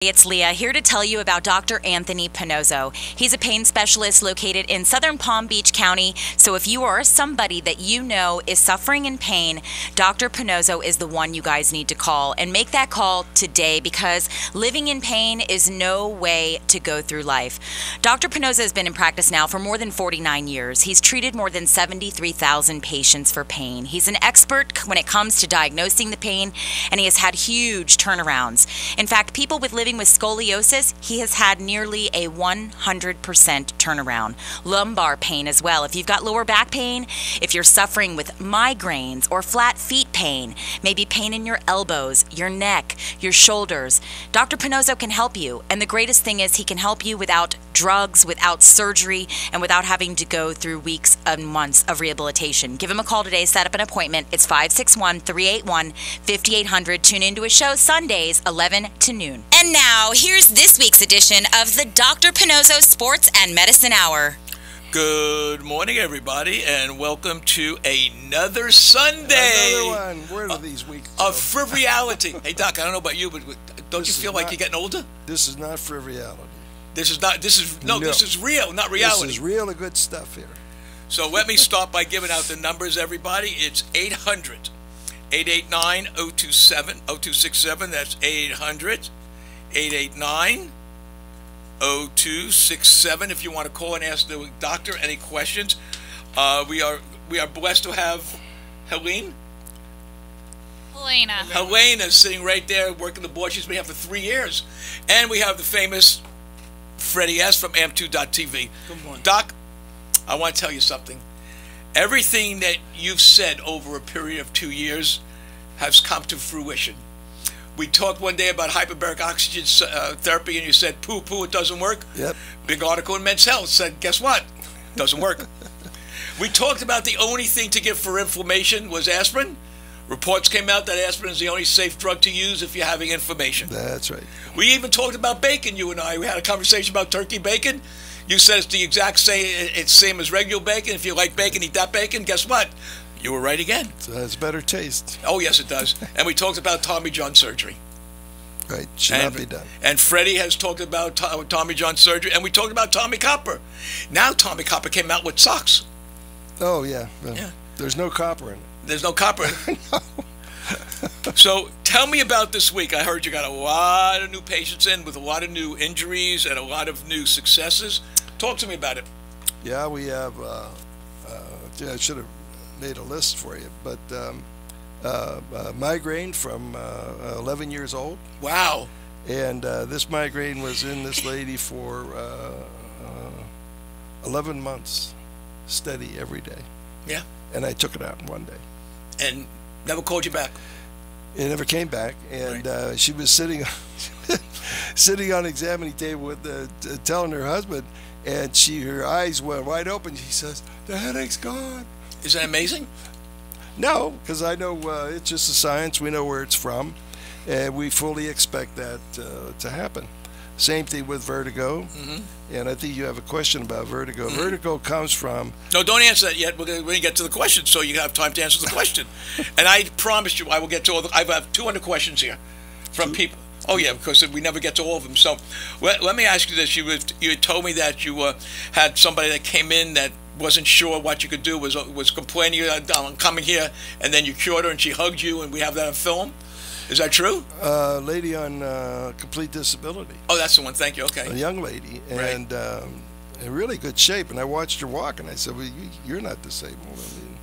It's Leah here to tell you about Dr. Anthony Pannozzo. He's a pain specialist located in southern Palm Beach County. So if you are somebody that you know is suffering in pain, Dr. Pannozzo is the one you guys need to call. And make that call today because living in pain is no way to go through life. Dr. Pannozzo has been in practice now for more than 49 years. He's treated more than 73,000 patients for pain. He's an expert when it comes to diagnosing the pain, and he has had huge turnarounds. In fact, people with living with scoliosis, he has had nearly a 100% turnaround. Lumbar pain as well. If you've got lower back pain, if you're suffering with migraines or flat feet pain, maybe pain in your elbows, your neck, your shoulders, Dr. Pannozzo can help you. And the greatest thing is he can help you without drugs, without surgery, and without having to go through weeks and months of rehabilitation. Give him a call today. Set up an appointment. It's 561-381-5800. Tune into his show Sundays, 11 to noon. And now, here's this week's edition of the Dr. Pannozzo Sports and Medicine Hour. Good morning, everybody, and welcome to another Sunday. Another one. Where are these weeks? Of frivolity. Hey, Doc, I don't know about you, but don't you feel like you're getting older? This is not frivolity. This is real, not reality. This is real good stuff here. So let me start by giving out the numbers, everybody. It's 800-889-027-0267. That's 800-889-0267. If you want to call and ask the doctor any questions. We are blessed to have Helena sitting right there working the board. She's been here for 3 years. And we have the famous Freddy S from Am2.tv. Good morning. Doc, I want to tell you something. Everything that you've said over a period of 2 years has come to fruition. We talked one day about hyperbaric oxygen therapy, and you said, poo, it doesn't work. Yep. Big article in Men's Health said, guess what? Doesn't work. We talked about the only thing to give for inflammation was aspirin. Reports came out that aspirin is the only safe drug to use if you're having inflammation. That's right. We even talked about bacon, you and I. We had a conversation about turkey bacon. You said it's the exact same, it's same as regular bacon. If you like bacon, eat that bacon. Guess what? You were right again. So it has better taste. Oh, yes, it does. And we talked about Tommy John surgery. Right. Should not be done. And Freddie has talked about Tommy John surgery. And we talked about Tommy Copper. Now Tommy Copper came out with socks. Oh, yeah. Yeah. There's no copper in it. There's no copper in it. No. So tell me about this week. I heard you got a lot of new patients in with a lot of new injuries and a lot of new successes. Talk to me about it. Yeah, we have, I should have made a list for you, but migraine from 11 years old. Wow. And this migraine was in this lady for 11 months, steady every day. Yeah. And I took it out in one day. And never called you back. It never came back, and right. She was sitting on the examining table with telling her husband, and her eyes went wide open. She says, "The headache's gone." Is that amazing? No, because I know it's just a science. We know where it's from, and we fully expect that to happen. Same thing with vertigo, and I think you have a question about vertigo. Vertigo comes from... No, don't answer that yet. We're going to get to the question, so you have time to answer the question. And I promise you I will get to all I have 200 questions here from people. Oh, yeah, because we never get to all of them. So let me ask you this. You told me that you had somebody that came in that wasn't sure what you could do, was complaining on coming here, and then you cured her and she hugged you, and we have that on film. Is that true? Lady on complete disability. Oh, that's the one. Thank you. Okay. A young lady, and right. In really good shape. And I watched her walk, and I said, "Well, you're not disabled." I mean,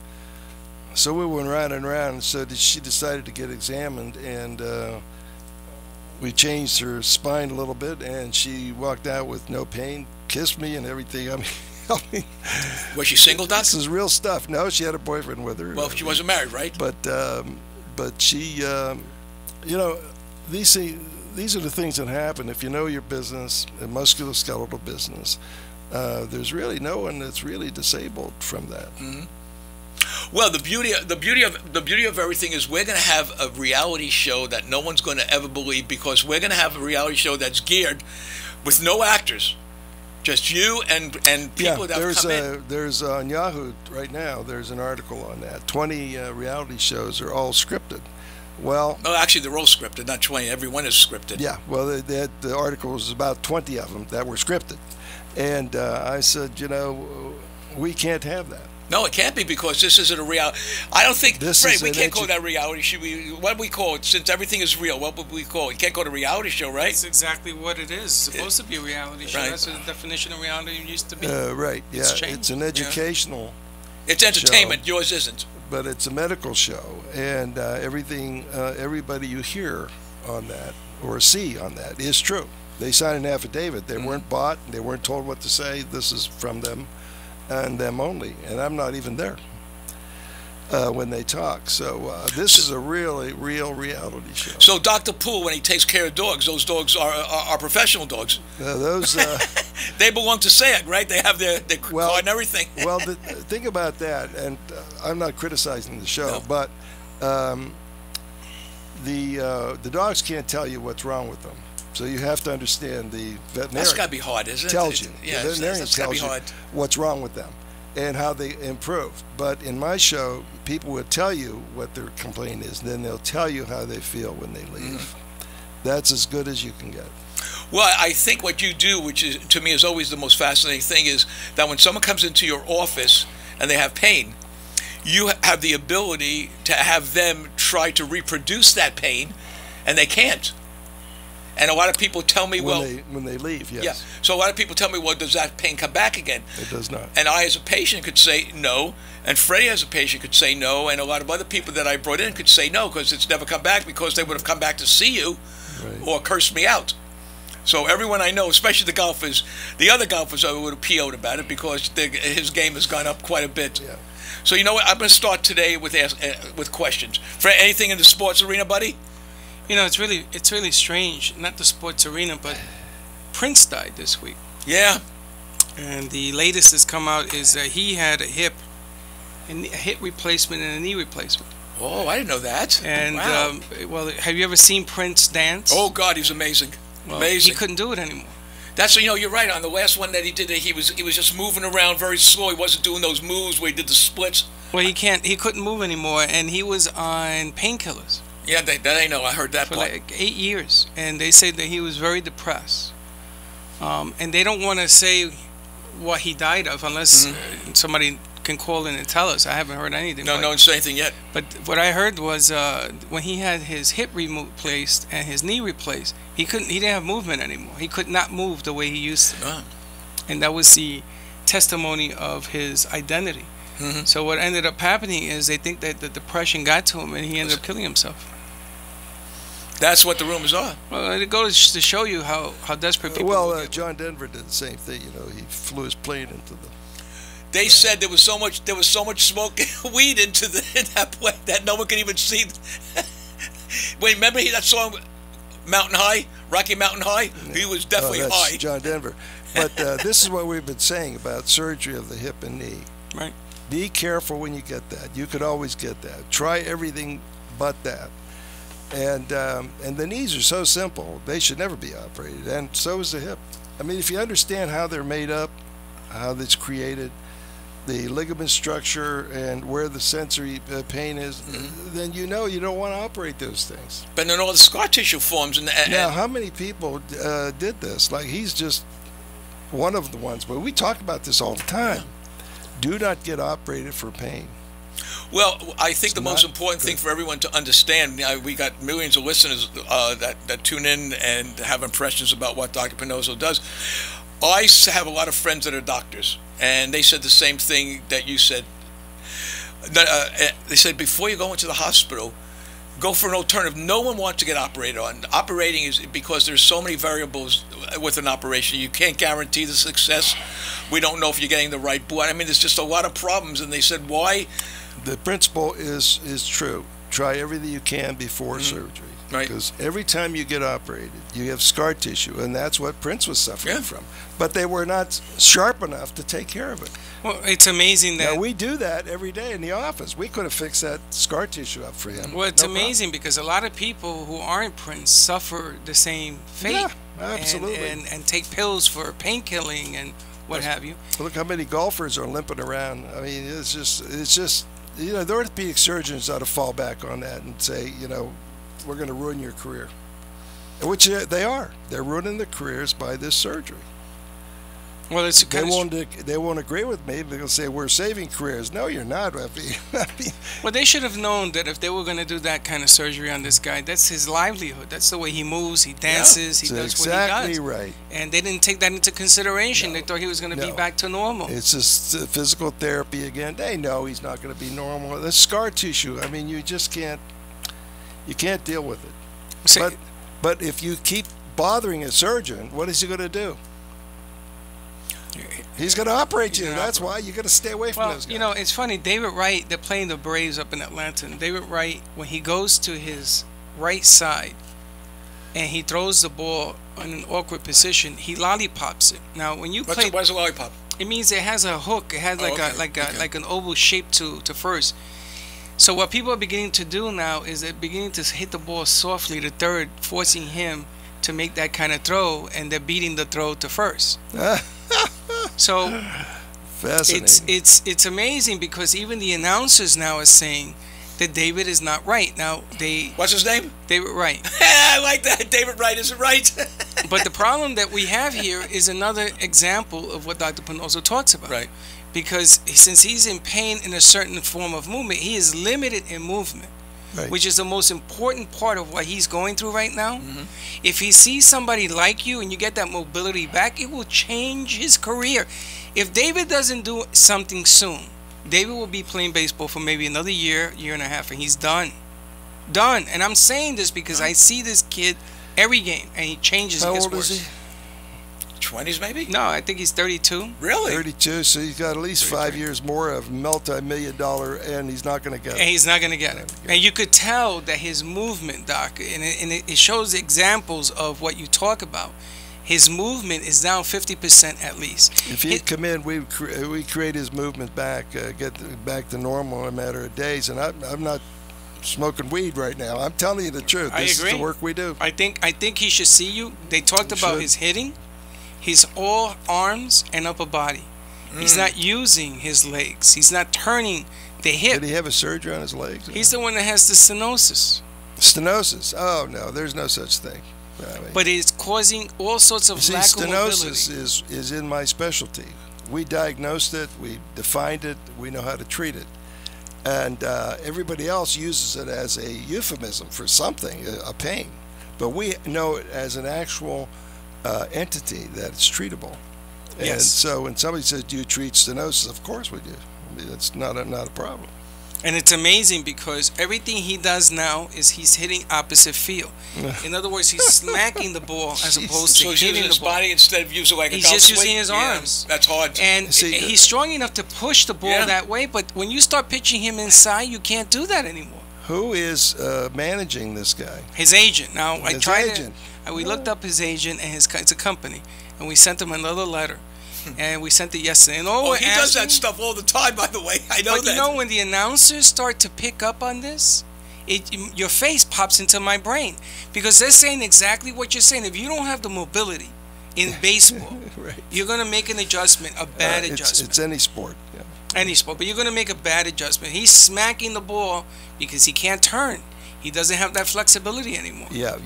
so we went round and round. So she decided to get examined, and we changed her spine a little bit, and she walked out with no pain, kissed me, and everything. I mean, was she single, Doc? This is real stuff. No, she had a boyfriend with her. Well, she wasn't married, right? But she. You know, these are the things that happen if you know your business, a musculoskeletal business. There's really no one that's really disabled from that. Well, the beauty of everything is we're going to have a reality show that no one's going to ever believe, because we're going to have a reality show that's geared with no actors, just you and people that have come in. There's on Yahoo right now. There's an article on that. 20 reality shows are all scripted. Well, Oh, actually, they're all scripted, not 20. Every one is scripted. yeah. Well, the article was about 20 of them that were scripted, and I said, we can't have that. No, it can't be, because this isn't a reality. I don't think, This Fred, is we an can't call that reality. What do we call it? Since everything is real, what would we call it? You can't call it a reality show, right? It's exactly what it is. It's supposed to be a reality show. Right. That's what the definition of reality used to be. Right. It's Yeah. changed. It's an educational, It's entertainment. Yours isn't. but it's a medical show, and everybody you hear on that or see on that is true. They signed an affidavit. They weren't bought. They weren't told what to say. This is from them and them only. And I'm not even there when they talk. So this is a really real reality show. So Dr. Poole, when he takes care of dogs, those dogs are professional dogs. Those. They belong to SAG, right? They have their Well, card and everything. Well, think about that, and I'm not criticizing the show, No. but the dogs can't tell you what's wrong with them. So you have to understand the veterinarian. That's got to be hard, isn't it? Tells you. Yeah, The veterinarian that's got to be tells you hard. what's wrong with them and how they improve. But in my show, people will tell you what their complaint is, and then they'll tell you how they feel when they leave. That's as good as you can get. Well, I think what you do, which is to me is always the most fascinating thing, is that when someone comes into your office and they have pain, you have the ability to have them try to reproduce that pain, and they can't. And a lot of people tell me, When they leave, yes. yeah. So a lot of people tell me, well, does that pain come back again? It does not. And I, as a patient, could say no. And Freddy, as a patient, could say no. And a lot of other people that I brought in could say no, because it's never come back, because they would have come back to see you Right. or cursed me out. So everyone I know, especially the golfers, the other golfers, I would have PO'd about it, because his game has gone up quite a bit. Yeah. So you know what? I'm going to start today with questions. Fred, anything in the sports arena, buddy? It's really strange. Not the sports arena, but Prince died this week. Yeah. And the latest that's come out is that he had a hip replacement and a knee replacement. Oh, I didn't know that. And wow. well, have you ever seen Prince dance? Oh God, he's amazing. Well, Amazing. He couldn't do it anymore. That's, you're right. On the last one that he did, he was just moving around very slow. He wasn't doing those moves where he did the splits. Well, he couldn't move anymore, and he was on painkillers Yeah, that I know. I heard that for part. like 8 years, and they said that he was very depressed. And they don't want to say what he died of unless somebody can call in and tell us. I haven't heard anything. No one's saying anything yet. But what I heard was when he had his hip replaced and his knee replaced, he didn't have movement anymore. He could not move the way he used to. Oh. And that was the testimony of his identity. So what ended up happening is they think that the depression got to him and he ended up killing himself. That's what the rumors are. Well, it goes to show you how desperate people will Well, get. John Denver did the same thing. He flew his plane into the. They said there was so much smoke and weed in that plane that no one could even see. Wait, remember that song, Mountain High, Rocky Mountain High? He was definitely that's high. John Denver. But this is what we've been saying about surgery of the hip and knee. Right. Be careful when you get that. You could always get that. Try everything but that. And the knees are so simple; they should never be operated. And so is the hip. I mean, if you understand how they're made up, how it's created, the ligament structure, and where the sensory pain is, then you don't want to operate those things. But then all the scar tissue forms. Now, how many people did this? Like, he's just one of the ones. But we talk about this all the time. Do not get operated for pain. Well, I think the most not important thing good. for everyone to understand, we got millions of listeners that tune in and have impressions about what Dr. Pannozzo does. I have a lot of friends that are doctors, and they said the same thing that you said. They said, before you go into the hospital, go for an alternative. No one wants to get operated on. Operating is because there's so many variables with an operation. You can't guarantee the success. We don't know if you're getting the right blood. I mean, there's just a lot of problems. And they said, why? The principle is true. Try everything you can before surgery. Right. Because every time you get operated, you have scar tissue, and that's what Prince was suffering from. But they were not sharp enough to take care of it. Well, it's amazing that. Now, we do that every day in the office. We could have fixed that scar tissue up for him. Well, it's No problem. amazing because a lot of people who aren't Prince suffer the same fate. Yeah, absolutely. And take pills for painkilling and what have you. Look how many golfers are limping around. I mean, it's just the orthopedic surgeons ought to fall back on that and say, we're going to ruin your career. Which they are. They're ruining their careers by this surgery. Well, it's They won't agree with me. They'll say we're saving careers. No, you're not. well, they should have known that if they were going to do that kind of surgery on this guy, that's his livelihood. That's the way he moves, he dances, he does what he does. Exactly right. And they didn't take that into consideration. They thought he was going to be back to normal. It's just physical therapy again. They know he's not going to be normal. The scar tissue. I mean, you just can't. You can't deal with it. So, But if you keep bothering a surgeon, what is he going to do? He's going to operate you. That's why you got to stay away from those guys. You know, it's funny. David Wright, they're playing the Braves up in Atlanta. And David Wright, when he goes to his right side and he throws the ball in an awkward position, he lollipops it. Now, when you play, what's a lollipop? It means it has a hook. It has like an oval shape to first. So what people are beginning to do now is they're beginning to hit the ball softly to third, forcing him to make that kind of throw, and they're beating the throw to first. So it's amazing because even the announcers now are saying that David is not right. Now what's his name? David Wright. I like that. David Wright isn't right. But the problem that we have here is another example of what Dr. Pannozzo talks about. Right. Because since he's in pain in a certain form of movement, he is limited in movement. Right. Which is the most important part of what he's going through right now. Mm-hmm. If he sees somebody like you and you get that mobility back, it will change his career. If David doesn't do something soon, David will be playing baseball for maybe another year, year and a half, and he's done. Done. And I'm saying this because I see this kid every game, and he changes. How and gets old worse. is he? 20s maybe? No, I think he's 32. Really? 32, so he's got at least 5 years more of multi-million-dollar, and he's not going to get it. And he's not going to get it. And you could tell that his movement, Doc, and it shows examples of what you talk about. His movement is down 50% at least. If he'd come in, we create his movement back, get back to normal in a matter of days. And I'm not smoking weed right now. I'm telling you the truth. This is the work we do. I think he should see you. They talked about his hitting. He's all arms and upper body. He's not using his legs. He's not turning the hip. Did he have a surgery on his legs? He's the one that has the stenosis. Stenosis? Oh, no, there's no such thing. I mean, but it's causing all sorts of lack of mobility. Stenosis is in my specialty. We diagnosed it. We defined it. We know how to treat it. And everybody else uses it as a euphemism for something, a pain. But we know it as an actual entity that it's treatable. And yes. So when somebody says, do you treat stenosis? Of course we do. I mean, it's not a problem. And it's amazing because everything he does now is he's hitting opposite field. In other words, he's smacking the ball as opposed to so he's hitting using his the ball. body instead of using like a golf He's just swing? using his arms. That's hard. And he's strong enough to push the ball that way, but when you start pitching him inside, you can't do that anymore. Who is managing this guy? His agent. Now, we Yeah. looked up his agent, and it's a company, and we sent him another letter, and we sent it yesterday. And he does that stuff all the time, by the way. I know that. But you know, when the announcers start to pick up on this, your face pops into my brain because they're saying exactly what you're saying. If you don't have the mobility in baseball, right. you're going to make an adjustment, a bad adjustment. It's any sport. Yeah. Any sport, but you're going to make a bad adjustment. He's smacking the ball because he can't turn. He doesn't have that flexibility anymore. Yeah,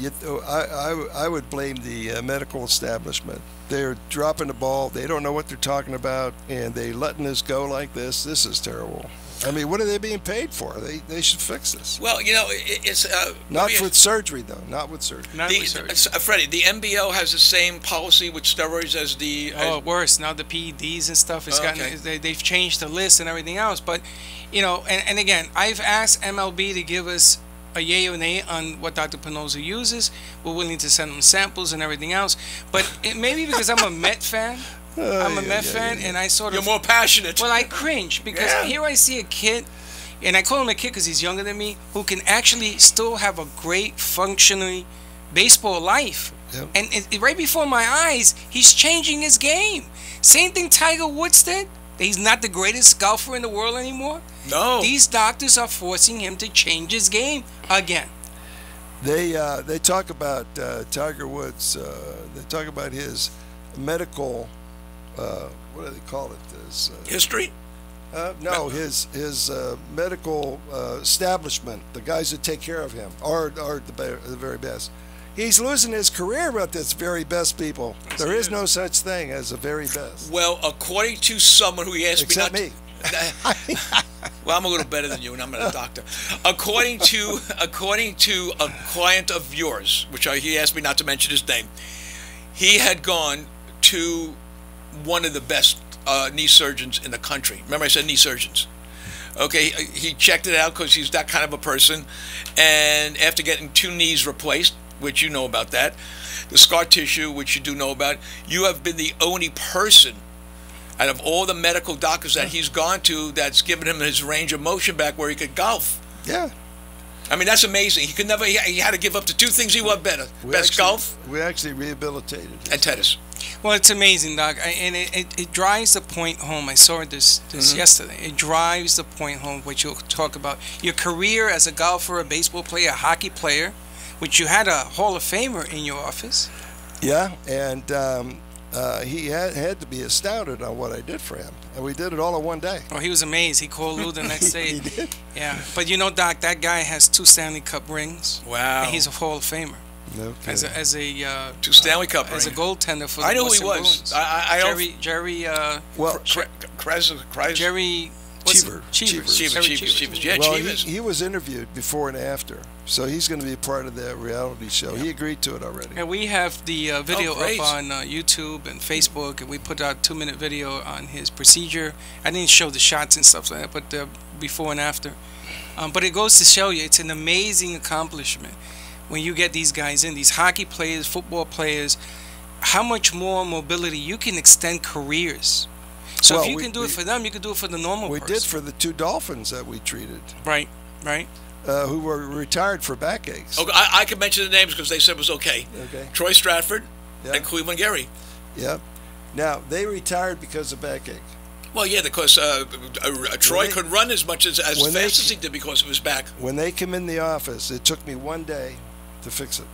I would blame the medical establishment. They're dropping the ball. They don't know what they're talking about, and they letting this go like this. This is terrible. I mean, what are they being paid for? They should fix this. Well, you know, it's not with surgery though. Not with surgery. Freddie, the NBO has the same policy with steroids as the. Worse now. The PEDs and stuff has they've changed the list and everything else. But you know, and again, I've asked MLB to give us a yay or nay on what Dr. Pannozzo uses. We're willing to send them samples and everything else. But it maybe because I'm a Met fan. I'm a Met fan, and I sort of... You're more passionate. Well, I cringe, because here I see a kid, and I call him a kid because he's younger than me, who can actually still have a great, functioning baseball life. Yep. And right before my eyes, he's changing his game. Same thing Tiger Woods did. He's not the greatest golfer in the world anymore. No. These doctors are forcing him to change his game again. They talk about Tiger Woods. They talk about his medical... what do they call it? History? No, his medical establishment, the guys that take care of him, are the very best. He's losing his career with this very best people. There is no such thing as a very best. Well, according to someone who he asked Except me not me. well, I'm a little better than you, and I'm not a doctor. According to a client of yours, which he asked me not to mention his name, he had gone to one of the best knee surgeons in the country. Remember, I said knee surgeons. Okay, he checked it out because he's that kind of a person, and after getting 2 knees replaced, which you know about that, the scar tissue, which you do know about, you have been the only person out of all the medical doctors that he's gone to that's given him his range of motion back where he could golf. Yeah. I mean, that's amazing. He could never. He had to give up the 2 things he loved better: golf, We actually rehabilitated him. and tennis. Well, it's amazing, Doc, and it drives the point home. I saw this yesterday. It drives the point home, which you'll talk about. Your career as a golfer, a baseball player, a hockey player, which you had a Hall of Famer in your office. Yeah, and he had to be astounded on what I did for him. And we did it all in one day. Oh, he was amazed. He called Lou the next day. He did? Yeah, but you know, Doc, that guy has 2 Stanley Cup rings. Wow. And he's a Hall of Famer. No As kidding. a 2 Stanley Cup as a rings. goaltender for the I knew who Boston he was. Bruins. Jerry Well, Jerry Cheevers. Yeah, well, Cheevers. he was interviewed before and after, so he's going to be a part of that reality show. He agreed to it already. And we have the video great. up on YouTube and Facebook, and we put out a 2-minute video on his procedure. I didn't show the shots and stuff like that, but before and after. But it goes to show you, it's an amazing accomplishment when you get these guys in, these hockey players, football players, how much more mobility you can extend careers. So Well, if you can do it for them, you can do it for the normal We person. did for the 2 Dolphins that we treated, Right. who were retired for backaches. Okay, I can mention the names because they said it was okay. Okay. Troy Stratford Yeah. and Cleveland Gary. Yeah. Now, they retired because of backache. Well, yeah, because Troy they- could run as much as when they- fast as he did because of his back. When they come in the office, it took me 1 day to fix it.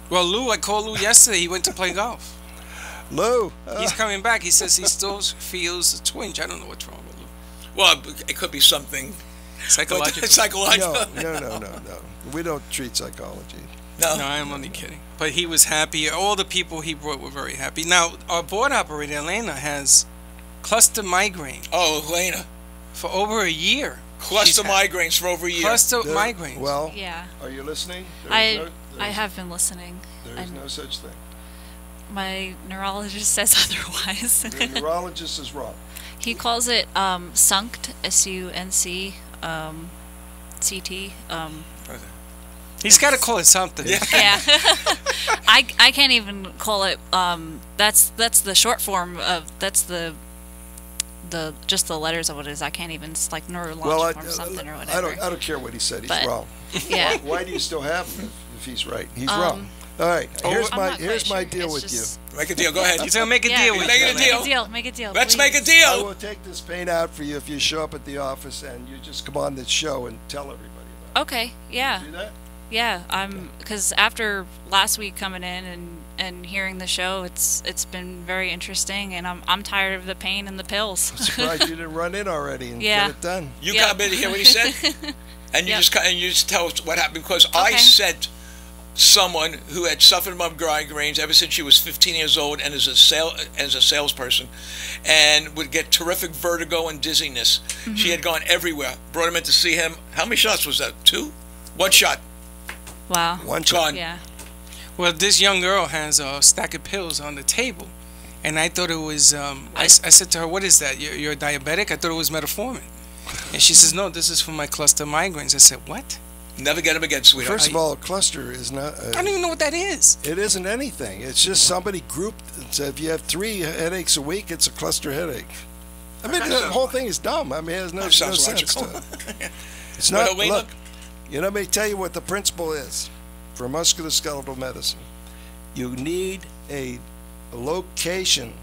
Well, Lou, I called Lou yesterday. He went to play golf. Lou, He's coming back. He says he still feels a twinge. I don't know what's wrong with Lou. Well, it could be something Psychological. psychological. no. We don't treat psychology. No, I'm only kidding. But he was happy. All the people he brought were very happy. Now, our board operator, Elena, has cluster migraine Oh, Elena. for over a year. Cluster She's had migraines for over a year. Cluster There- migraines. Well, Yeah, are you listening? I have been listening. There is and no such thing. my neurologist says otherwise. The neurologist is wrong. He calls it SUNCT, S-U-N-C, CT. He's got to call it something. Yeah. Yeah, I can't even call it. That's the short form of just the letters of what it is. I can't even. It's like neurological or something or whatever. I don't care what he said. He's But- wrong. Yeah. Why do you still have him if he's right? He's wrong. All right. I'm Here's not my quite here's my sure. deal It's with just- Make a deal. Go ahead. He's going to make a Yeah, deal with Make you. it a deal. Make a deal. Let's please. make a you. I deal. will take this pain out for you if you show up at the office and you just come on this show and tell everybody about Okay. Yeah. it. Do that? Yeah. Because after last week coming in and hearing the show, it's been very interesting, and I'm tired of the pain and the pills. I'm surprised you didn't run in already and Yeah. get it done. You Yep. come in to hear what he said, and you Yep. just tell us what happened because I Okay. sent someone who had suffered from migraines ever since she was 15 years old and as a salesperson, and would get terrific vertigo and dizziness. Mm-hmm. She had gone everywhere. Brought him in to see him. How many shots was that? 2? 1 shot. Wow. One shot. Gone. Yeah. Well, this young girl has a stack of pills on the table. And I thought it was, I said to her, what is that? You're diabetic? I thought it was metformin. And she says, no, this is for my cluster migraines. I said, what? Never get him again, sweetheart. First of all, a cluster is not. I don't even know what that is. It isn't anything. It's just somebody grouped. So if you have 3 headaches a week, it's a cluster headache. I mean, the whole thing is dumb. I mean, it has no Sounds sense logical. to it. It's Well, not. Elena- Look, let me tell you what the principle is for musculoskeletal medicine. You need a location,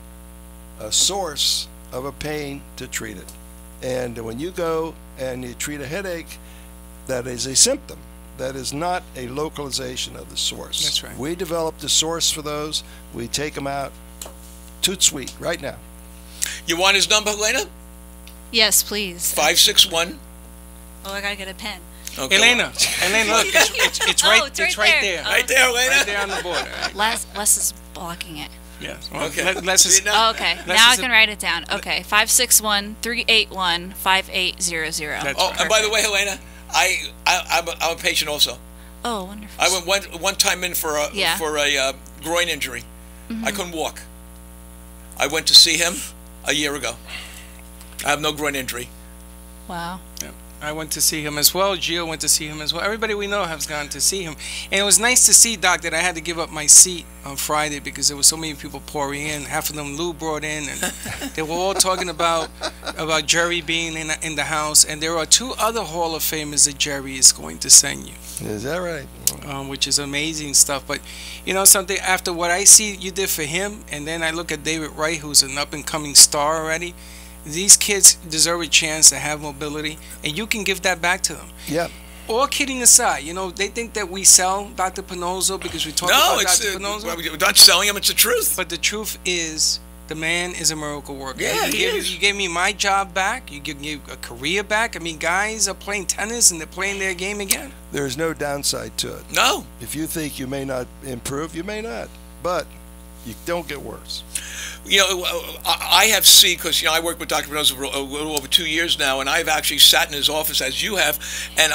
a source of a pain to treat it. And when you go and you treat a headache, that is a symptom. That is not a localization of the source. That's right. We developed a source for those. We take them out. Toot sweet right now. You want his number, Elena? Yes, please. 561. Oh, I gotta get a pen. Okay. Elena, look, it's right, Oh, it's right there. Right there, Elena. Right there on the board. Right? Les is blocking it. Yes. Well, Okay. Let's just, Oh, okay. Let's Now I just- can write it down. Okay. 561-381-5800. That's Oh, and by the way, Helena, I'm a patient also. Oh, wonderful. I went one time in for a Yeah. groin injury. I couldn't walk. I went to see him a year ago. I have no groin injury. Wow. Yeah. I went to see him as well. Gio went to see him as well. Everybody we know has gone to see him. And it was nice to see, Doc, that I had to give up my seat on Friday because there were so many people pouring in. Half of them Lou brought in, and they were all talking about Jerry being in the house. And there are 2 other Hall of Famers that Jerry is going to send you. Is that right? Which is amazing stuff. But you know something, after what I see you did for him, and then I look at David Wright, who's an up-and-coming star already, these kids deserve a chance to have mobility, and you can give that back to them. Yeah. All kidding aside, you know, they think that we sell Dr. Pannozzo because we talk No, about it's Dr. Pannozzo. we're not selling him. It's the truth. But the truth is, the man is a miracle worker. Yeah, he is. You gave me my job back. You gave me a career back. I mean, guys are playing tennis and they're playing their game again. There's no downside to it. No. If you think you may not improve, you may not. But you don't get worse. You know, I have seen, because, you know, I worked with Dr. Pannozzo for a little over 2 years now, and I've actually sat in his office, as you have, and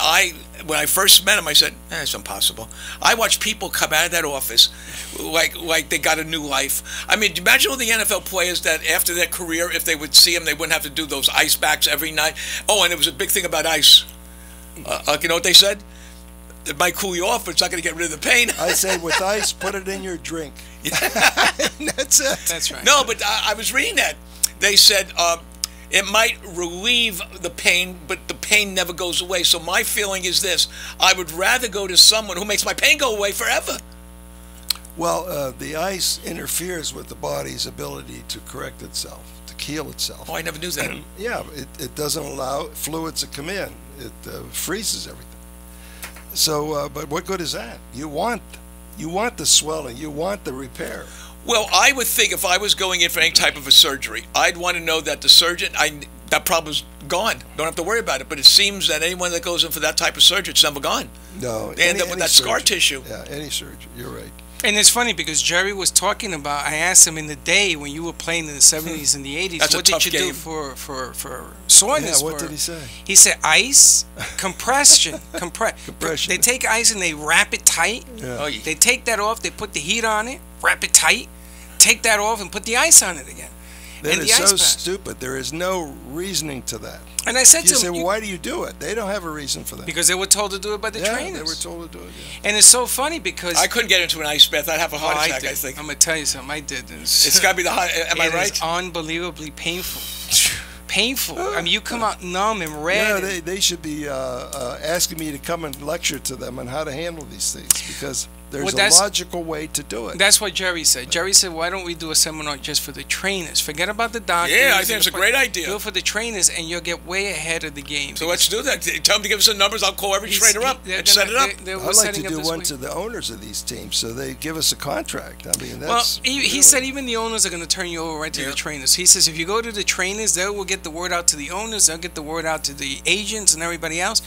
when I first met him, I said, it's impossible. I watched people come out of that office like they got a new life. I mean, imagine all the NFL players that after their career, if they would see him, they wouldn't have to do those ice backs every night. Oh, and it was a big thing about ice. You know what they said? It might cool you off, but it's not going to get rid of the pain. I say with ice, put it in your drink. That's it. That's right. No, but I was reading that. They said it might relieve the pain, but the pain never goes away. So my feeling is this. I would rather go to someone who makes my pain go away forever. Well, the ice interferes with the body's ability to correct itself, to heal itself. Oh, I never knew that. Yeah, it doesn't allow fluids to come in. It freezes everything. So, but what good is that? You want the swelling. You want the repair. Well, I would think if I was going in for any type of a surgery, I'd want to know that the surgeon, that problem's gone. Don't have to worry about it. But it seems that anyone that goes in for that type of surgery, it's never gone. No. They end up with that scar tissue. Yeah, any surgery. You're right. And it's funny because Jerry was talking about, I asked him in the day when you were playing in the 70s and the 80s, That's a what tough did you game. do for soreness? Yeah, what did he say? He said ice, compression. Compression. They take ice and they wrap it tight. Yeah. Oh, yeah. They take that off, they put the heat on it, wrap it tight, take that off and put the ice on it again. That and is the ice so pack. stupid. There is no reasoning to that. And I said You to say, him, well, why do you do it? They don't have a reason for that. because they were told to do it by the yeah, trainers. they were told to do it. Yeah. And it's so funny because I couldn't get into an ice bath. I'd have a heart attack, did. I think. I'm gonna tell you something. I did. It's got to be the hot. Am I It right? is unbelievably painful. Painful. I mean, you come out numb and red. Yeah, they should be asking me to come and lecture to them on how to handle these things because there's a logical way to do it. That's what Jerry said. Jerry said, why don't we do a seminar just for the trainers? Forget about the doctors. Yeah, I think it's a great idea. Do it for the trainers, and you'll get way ahead of the game. So let's do that. Tell them to give us the numbers. I'll call every trainer up and set it up. I'd like to do one to the owners of these teams so they give us a contract. I mean, that's he said even the owners are going to turn you over right to the trainers. He says if you go to the trainers, they will get the word out to the owners. They'll get the word out to the agents and everybody else.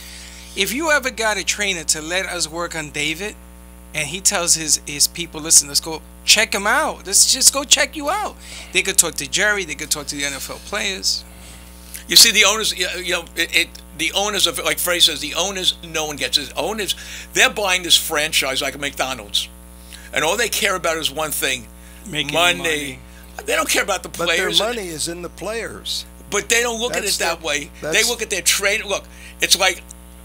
If you ever got a trainer to let us work on David, and he tells his people, listen, let's go check him out. Let's just go check you out. They could talk to Jerry. They could talk to the NFL players. You see, the owners, the owners of, like Freddy says, the owners, no one gets it. Owners, they're buying this franchise like a McDonald's. And all they care about is one thing, Making money. They don't care about the but players. their money is in the players. But they don't look at it that way. They look at their train. Look, it's like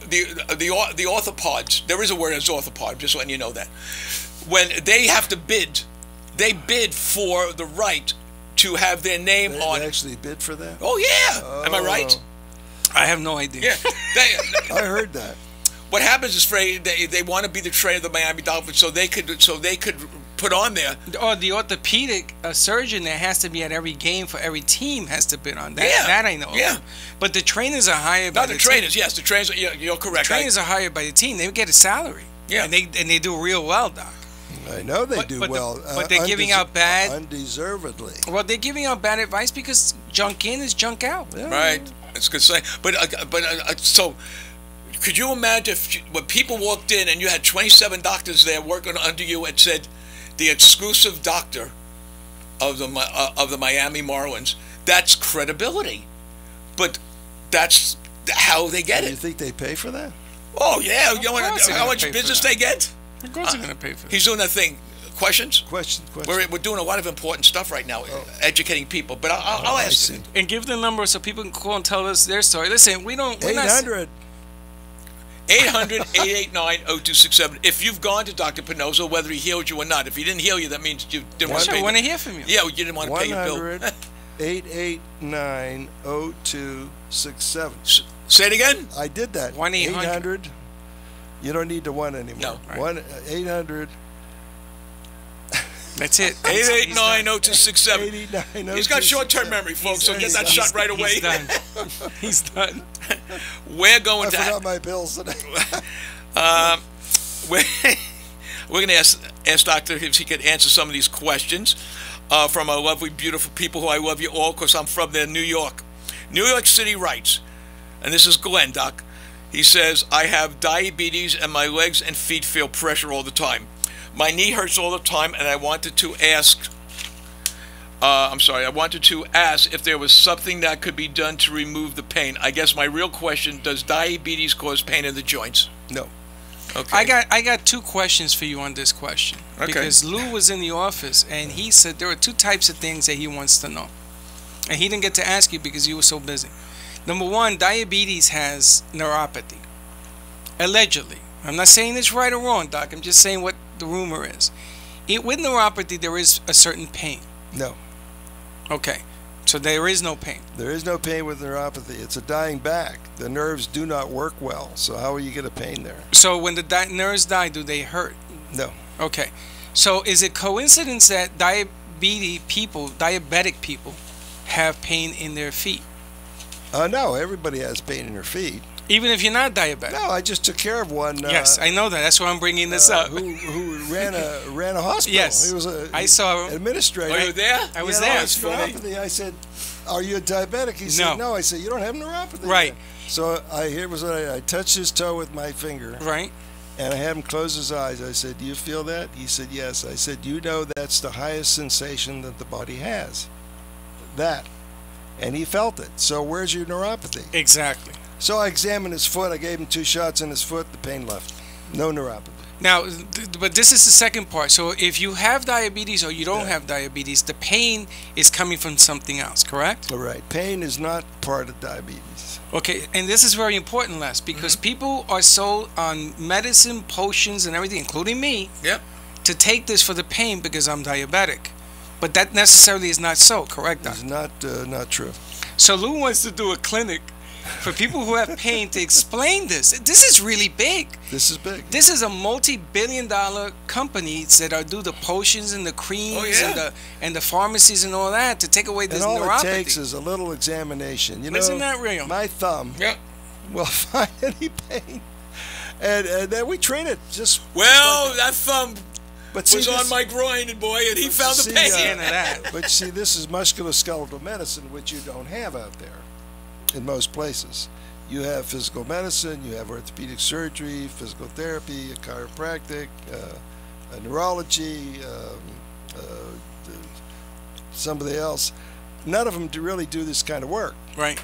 the orthopods. There is a word as orthopod, just letting you know that. When they have to bid, they bid for the right to have their name on. They actually bid for that? Oh, yeah. Am I right? I have no idea. Yeah. I heard that. What happens is, Freddy, they want to be the trainer of the Miami Dolphins, so they could put on there. Or the orthopedic surgeon that has to be at every game for every team has to bid on that. Yeah. That I know. Yeah. But the trainers are hired by Not the trainers. Yes, the trainers. You're correct. Trainers are hired by the team. They get a salary. Yeah. And they do real well, Doc. I know they do well. But they're giving out bad. Undeservedly. Well, they're giving out bad advice because junk in is junk out. Yeah. Right. It's good saying. But so, could you imagine if when people walked in and you had 27 doctors there working under you and said, the exclusive doctor of the Miami Marlins? That's credibility. But that's how they get Do it. you think they pay for that? Oh yeah, you know course they're how gonna much pay for business that. they get? Of course they're going to pay for that. He's doing that thing. Questions? Question. We're doing a lot of important stuff right now, educating people. But I'll I ask see. you. And give the number so people can call and tell us their story. Listen, we're not 800. 800-889-0267. If you've gone to Dr. Pannozzo, whether he healed you or not. If he didn't heal you, that means you didn't want to I pay. want to hear from you. Yeah, you didn't want to pay your bill. 1-800-889-0267. Say it again. I did that. 1-800. You don't need the one anymore. No. 1-800. That's it. 889-0267. 89. He's got short-term memory, folks, so get that shot right away. He's done. He's done. We're going I to forgot my bills today. we're going to ask Doctor if he could answer some of these questions from our lovely, beautiful people who I love you all because I'm from there, New York. New York City writes, and this is Glenn, Doc. He says, I have diabetes and my legs and feet feel pressure all the time. My knee hurts all the time, and I wanted to ask. I wanted to ask if there was something that could be done to remove the pain. I guess my real question: does diabetes cause pain in the joints? No. Okay. I got two questions for you on this question. Okay. Because Lou was in the office and he said there are two types of things that he wants to know, and he didn't get to ask you because you were so busy. Number one, diabetes has neuropathy. Allegedly. I'm not saying it's right or wrong, Doc. I'm just saying what the rumor is. With neuropathy, there is a certain pain. No. Okay. So there is no pain. There is no pain with neuropathy. It's a dying back. The nerves do not work well. So how will you get a pain there? So when the nerves die, do they hurt? No. Okay. So is it coincidence that diabetic people have pain in their feet? No, everybody has pain in their feet. Even if you're not diabetic? No, I just took care of one. Yes, I know that. That's why I'm bringing this up. Who ran a hospital. Yes. He was I saw him. administrator. Are you there? I was He there. had all this neuropathy. I said, are you a diabetic? He said, no. I said, you don't have neuropathy. Right. So I touched his toe with my finger. Right. And I had him close his eyes. I said, do you feel that? He said, yes. I said, you know that's the highest sensation that the body has. That. And he felt it. So where's your neuropathy? Exactly. So I examined his foot. I gave him 2 shots in his foot. The pain left. No neuropathy. Now, but this is the second part. So if you have diabetes or you don't have diabetes, the pain is coming from something else, correct? All right. Pain is not part of diabetes. Okay, and this is very important, Les, because people are sold on medicine, potions, and everything, including me, Yep. to take this for the pain because I'm diabetic. But that necessarily is not so, correct, Doc? It's not true. So Lou wants to do a clinic for people who have pain to explain this. This is really big. This is big. This is a multi-billion-dollar company that do the potions and the creams and the pharmacies and all that to take away this And all neuropathy. it takes is a little examination. You know, Isn't that real? My thumb Yep. will find any pain, and then we treat it. Well, that thumb But see, was this- on my groin, boy, and he found the see, pain. End of that. But see, this is musculoskeletal medicine, which you don't have out there in most places. You have physical medicine, you have orthopedic surgery, physical therapy, a chiropractic, a neurology, somebody else. None of them really do this kind of work. Right.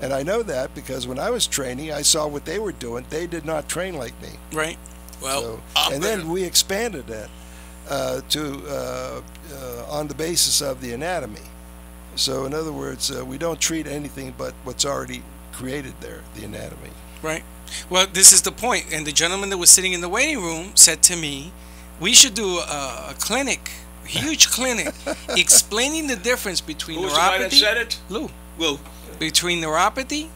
And I know that because when I was training, I saw what they were doing. They did not train like me. Right. Well, So, I'm and gonna- then we expanded that on the basis of the anatomy. So in other words, we don't treat anything but what's already created there, the anatomy. Right. Well, this is the point. And the gentleman that was sitting in the waiting room said to me, we should do a clinic, a huge clinic, explaining the difference between Who was the guy that neuropathy. said it? Lou. Lou. Between neuropathy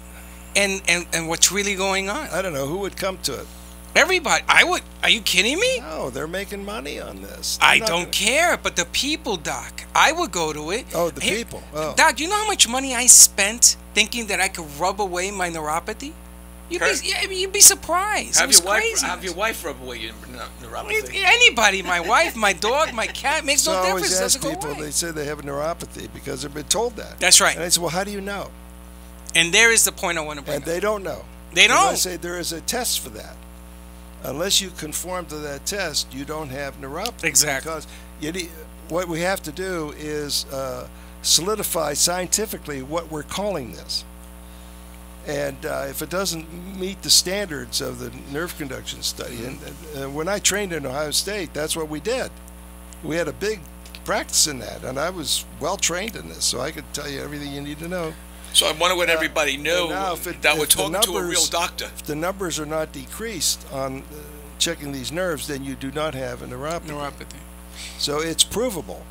and what's really going on. I don't know who would come to it. Everybody. Are you kidding me? No, they're making money on this. I They're not don't gonna- care, but the people, Doc, I would go to it. Oh, the people. Oh. Doc, you know how much money I spent thinking that I could rub away my neuropathy? You'd be surprised. Have It was your wife crazy. have your wife rub away your neuropathy. Anybody, my wife, my dog, my cat, makes So no I always difference. It ask doesn't go people, away. they say they have neuropathy because they've been told that. That's right. And I say, well, how do you know? And there is the point I want to bring And up. they don't know. They And I don't. say there is a test for that. Unless you conform to that test, you don't have neuropathy. Exactly. Because what we have to do is solidify scientifically what we're calling this. And if it doesn't meet the standards of the nerve conduction study, and when I trained in Ohio State, that's what we did. We had a big practice in that, and I was well trained in this, so I could tell you everything you need to know. So I wonder what everybody knew now that we're if the talking to a real numbers- doctor. If the numbers are not decreased on checking these nerves, then you do not have a neuropathy. Neuropathy. So it's provable.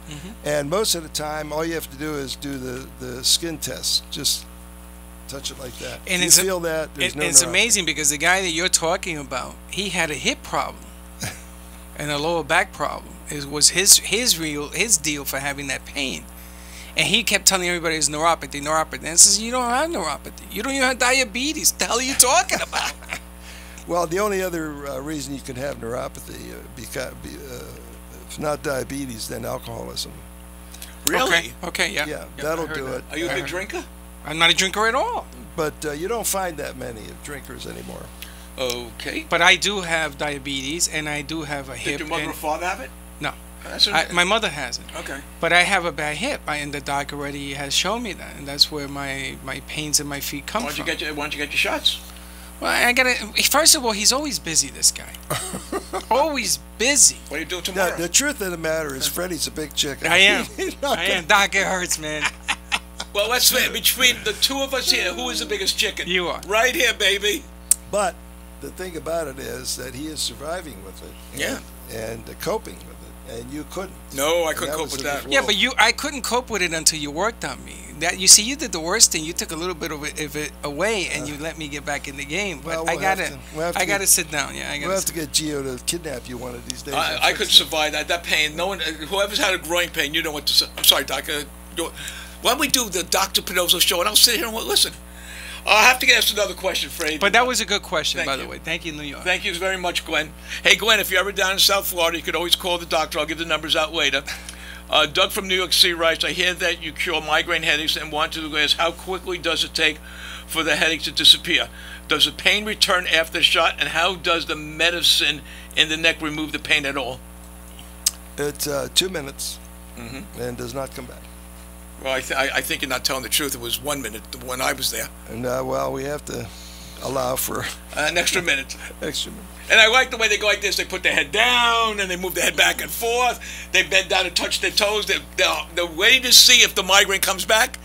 And most of the time, all you have to do is do the skin test. Just touch it like that. And If it's you feel that, there's no it's neuropathy. amazing because the guy that you're talking about, he had a hip problem and a lower back problem. It was his deal for having that pain. And he kept telling everybody it's neuropathy. And I says, you don't have neuropathy. You don't even have diabetes. What the hell are you talking about? Well, the only other reason you can have neuropathy, if not diabetes, then alcoholism. Really? Okay, yeah. Yeah, I that'll heard do that. it. Are you a big drinker? I'm not a drinker at all. But you don't find that many drinkers anymore. Okay. But I do have diabetes, and I do have a hip. Did your mother and- or father have it? No. That's My mother has it. okay. But I have a bad hip, and the doc already has shown me that, and that's where my pains in my feet come Why don't from. you get your shots? Well, I gotta. First of all, he's always busy. This guy, always busy. What are you doing Now, tomorrow? the truth of the matter is, Freddy's a big chicken. I am. He's not I am. Doc, it hurts, man. Well, let's say between the two of us here, who is the biggest chicken? You are. Right here, baby. But the thing about it is that he is surviving with it. Yeah. And coping with it. And you couldn't. No, I And couldn't that cope was with a that. different Yeah, world. but I couldn't cope with it until you worked on me. That you see, you did the worst thing. You took a little bit of it away, and you let me get back in the game. But well, I gotta, we'll have to I gotta get- sit down. Yeah, I We'll gotta. have to get Gio to kidnap you one of these days. and I fix could it. survive that pain. No one, whoever's had a groin pain, you know what to say. I'm sorry, Doc. Why don't we do the Dr. Pannozzo show, and I'll sit here and listen. I have to ask another question, Freddy. But that was a good question, Thank by you. the way. Thank you, New York. Thank you very much, Glenn. Hey, Glenn, if you're ever down in South Florida, you could always call the doctor. I'll give the numbers out later. Doug from New York City writes, I hear that you cure migraine headaches and want to ask, how quickly does it take for the headaches to disappear? Does the pain return after the shot, and how does the medicine in the neck remove the pain at all? It's 2 minutes and does not come back. Well, I think you're not telling the truth. It was 1 minute when I was there. And well, we have to allow for An extra minute. extra minutes. And I like the way they go like this. They put their head down, and they move their head back and forth. They bend down and touch their toes. They're waiting to see if the migraine comes back.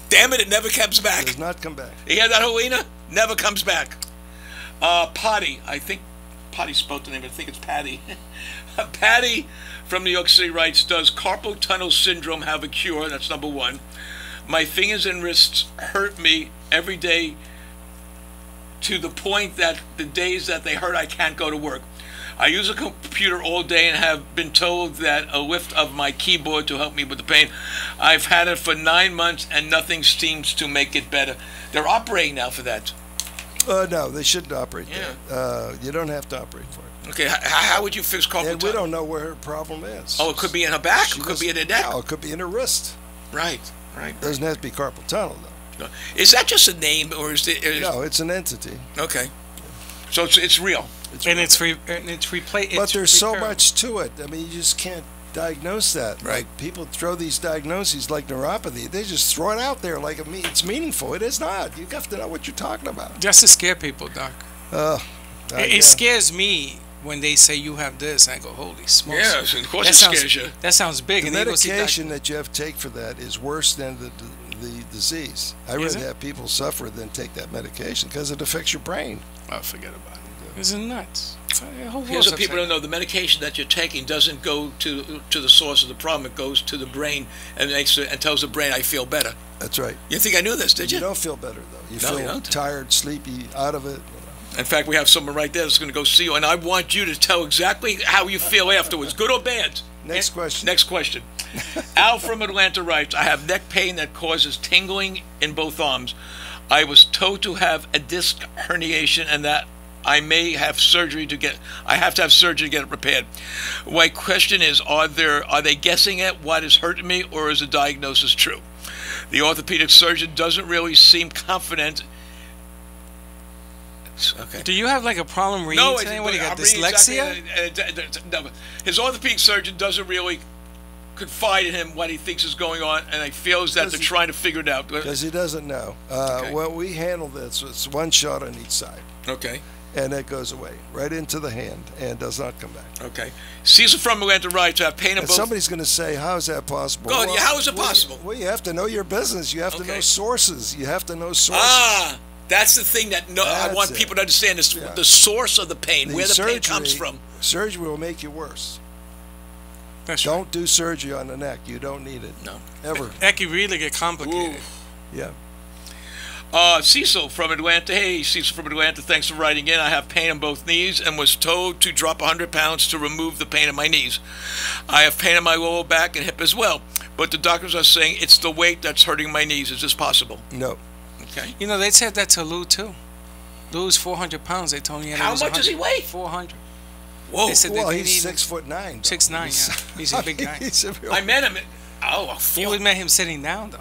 Damn it never comes back. Does not come back. You hear that, Helena? Never comes back. Patty, I think Patty spelled the name, but I think it's Patty. Patty from New York City writes, does carpal tunnel syndrome have a cure? That's number one. My fingers and wrists hurt me every day to the point that the days that they hurt, I can't go to work. I use a computer all day and have been told that a lift of my keyboard to help me with the pain. I've had it for 9 months and nothing seems to make it better. They're operating now for that. No, they shouldn't operate that. You don't have to operate for it. Okay, how would you fix carpal And we tunnel? don't know where her problem is. Oh, it could be in her back. She It could be in her neck. No, it could be in her wrist. Right. Doesn't have to be carpal tunnel, though. Is that just a name, or is it? No, it's an entity. Okay. So it's real. And it's replaced. But there's so much to it. I mean, you just can't diagnose that. Right. Like, people throw these diagnoses like neuropathy. They just throw it out there like it's meaningful. It is not. You have to know what you're talking about. Just to scare people, Doc. It scares me when they say you have this. I go, holy smokes. Yes, of course That it sounds- scares you. That sounds big. The And they go see medication that you have to take for that is worse than the disease. I Is rather it? have people suffer than take that medication because it affects your brain. Oh, forget about it. It's nuts. The whole Here's world's what people upside don't know: the medication that you're taking doesn't go to the source of the problem. It goes to the brain and tells the brain, "I feel better." That's right. You think I knew this, did You you? don't feel better, though. You No, you feel don't. tired, sleepy, out of it. In fact, we have someone right there that's going to go see you, and I want you to tell exactly how you feel afterwards, good or bad. Next question. Next question. Al from Atlanta writes, I have neck pain that causes tingling in both arms. I was told to have a disc herniation and that I may have surgery to get. I have to have surgery to get it repaired. My question is: Are they guessing at what is hurting me, or is the diagnosis true? The orthopedic surgeon doesn't really seem confident. Okay. Do you have like a problem reading? No, today? What, you got I'm reading dyslexia? exactly, no, his orthopedic surgeon doesn't really confide in him what he thinks is going on, and he feels that they're trying to figure it out. Because he doesn't know. Okay. Well, we handle this. It's one shot on each side. Okay. And it goes away right into the hand and does not come back. Okay. Caesar from Atlanta writes, I have pain in And both. somebody's going to say, how is that possible? Go ahead, how is it possible? Well, you have to know your business. You have to know sources. You have to know sources. Ah, that's the thing that I want That's people to understand is the source of the pain, where the pain comes from. Surgery will make you worse. That's Don't do surgery on the neck. You don't need it. No. Ever. That could really get complicated. Ooh. Yeah. Cecil from Atlanta. Hey, Cecil from Atlanta. Thanks for writing in. I have pain in both knees and was told to drop 100 pounds to remove the pain in my knees. I have pain in my lower back and hip as well. But the doctors are saying it's the weight that's hurting my knees. Is this possible? No. Okay. You know, they said that to Lou, too. Lou's 400 pounds. They told me he had to How lose much does he 100. weigh? 400. Whoa. They said Well, that he's they need 6'9". 6'9", yeah. He's a big guy. He's a real- I met him. You would met him sitting down, though.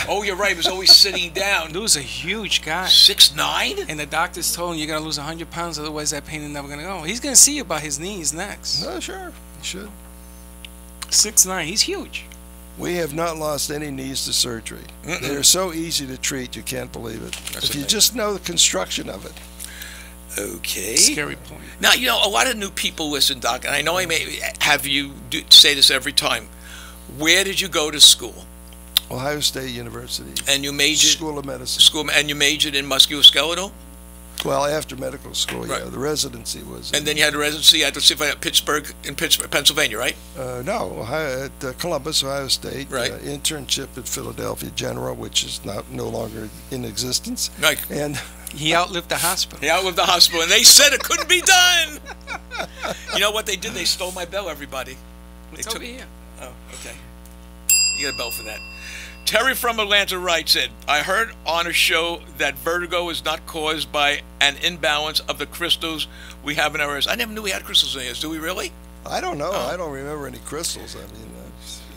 Oh, you're right. He was always sitting down. Lou's a huge guy. 6'9"? And the doctors told him you're going to lose 100 pounds, otherwise that pain is never going to go. He's going to see about his knees next. No, sure. You should. 6'9", he's huge. We have not lost any knees to surgery. They're so easy to treat, you can't believe it. That's if you amazing. just know the construction of it. Okay. Scary point. Now, you know, a lot of new people listen, Doc, and I know I may have you say this every time. Where did you go to school? Ohio State University. And you majored School of Medicine. and you majored in musculoskeletal? Well, after medical school, Right. yeah. The residency was. And then you had a residency at Pittsburgh, Pennsylvania, right? No, Ohio, at Columbus, Ohio State. Right. Internship at Philadelphia General, which is no longer in existence. Right. And He outlived the hospital. Yeah, out with the hospital, and they said it couldn't be done. You know what they did? They stole my bell, everybody. It's over here. Oh, okay. You get a bell for that. Terry from Atlanta writes in, I heard on a show that vertigo is not caused by an imbalance of the crystals we have in our ears. I never knew we had crystals in our ears. Do we really? I don't know. I don't remember any crystals. I mean,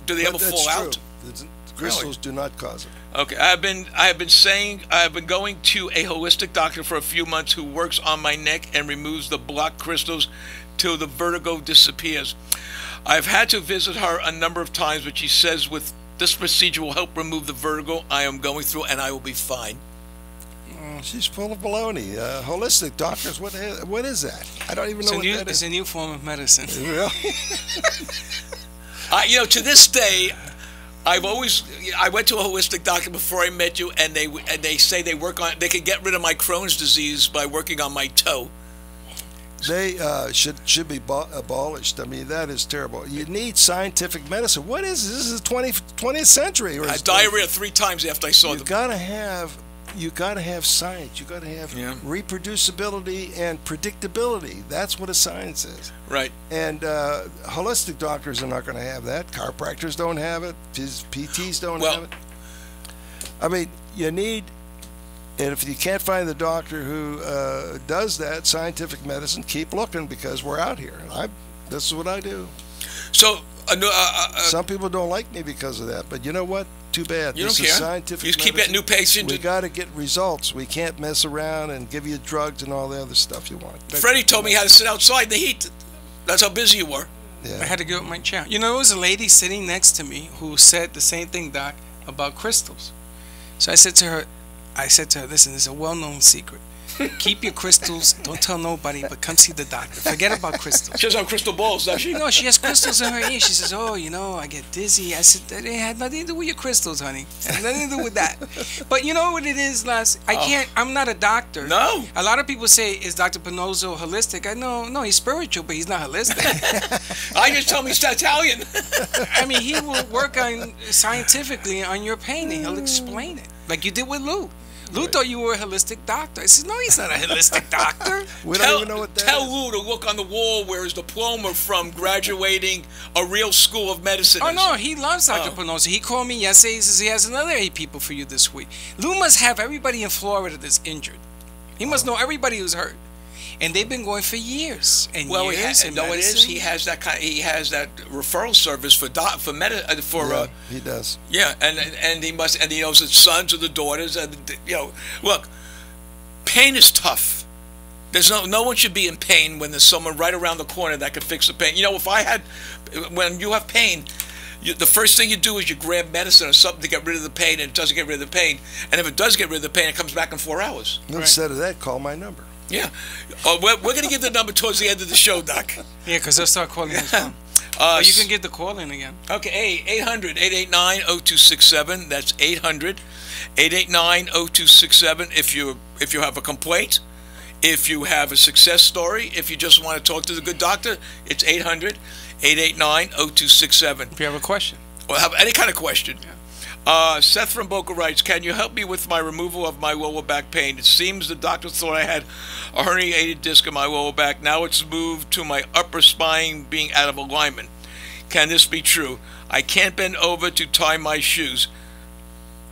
Do they ever that's fall out? true. Crystals do not cause it. Okay, I have been going to a holistic doctor for a few months who works on my neck and removes the blocked crystals till the vertigo disappears. I've had to visit her a number of times, but she says with this procedure will help remove the vertigo I am going through, and I will be fine. She's full of baloney. Holistic doctors, what is that? I don't even know what that It's is. a new form of medicine. Really? You know, to this day, I went to a holistic doctor before I met you, and they say they can get rid of my Crohn's disease by working on my toe. They should be abolished. I mean, that is terrible. You need scientific medicine. What is this? This is the 20th century. Or I had diarrhea 3 times after I saw you them. gotta have science. You gotta have reproducibility and predictability. That's what a science is. Right. And holistic doctors are not going to have that. Chiropractors don't have it. PTs don't have it. I mean, you need. And if you can't find the doctor who does that, scientific medicine, keep looking because we're out here. This is what I do. So, Some people don't like me because of that, but you know what? Too bad. You This don't is care. scientific You just keep getting medicine. new patients. We got to get results. We can't mess around and give you drugs and all the other stuff you want. Freddie told me he had to sit outside in the heat. That's how busy you were. Yeah. I had to give up my chair. You know, there was a lady sitting next to me who said the same thing, Doc, about crystals. So I said to her, listen, it's a well-known secret. Keep your crystals. Don't tell nobody, but come see the doctor. Forget about crystals. She doesn't have crystal balls, does she? No, she has crystals in her ear. She says, oh, you know, I get dizzy. I said, that it had nothing to do with your crystals, honey. It had nothing to do with that. But you know what it is, Les? I'm not a doctor. No. A lot of people say, is Dr. Pannozzo holistic? No, he's spiritual, but he's not holistic. I just told me he's Italian. I mean, he will work on scientifically on your pain, and he'll explain it, like you did with Lou. Lou thought you were a holistic doctor. I said, no, he's not a holistic doctor. We don't even know what that Tell is. Lou to look on the wall where his diploma from graduating a real school of medicine Oh, is. no, he loves Dr. Oh. Pannozzo. He called me yesterday. He says he has another 8 people for you this week. Lou must have everybody in Florida that's injured. He must know everybody who's hurt. And they've been going for years and Well, years. And no, it is. medicine. He has that kind. He has that referral service for Yeah, he does. Yeah, and he must, and he knows the sons or the daughters, and look, pain is tough. There's no one should be in pain when there's someone right around the corner that can fix the pain. When you have pain, the first thing you do is you grab medicine or something to get rid of the pain, and it doesn't get rid of the pain. And if it does get rid of the pain, it comes back in 4 hours. Instead of that, call my number. Yeah, we're going to give the number towards the end of the show, Doc. Yeah, because they'll start calling his phone. But you can get the call in again. Okay, 800-889-0267. That's 800-889-0267. If you have a complaint, if you have a success story, if you just want to talk to the good doctor, it's 800-889-0267. If you have a question. Well, have any kind of question. Seth from Boca writes, can you help me with my removal of my lower back pain? It seems the doctor thought I had a herniated disc in my lower back. Now it's moved to my upper spine being out of alignment. Can this be true? I can't bend over to tie my shoes.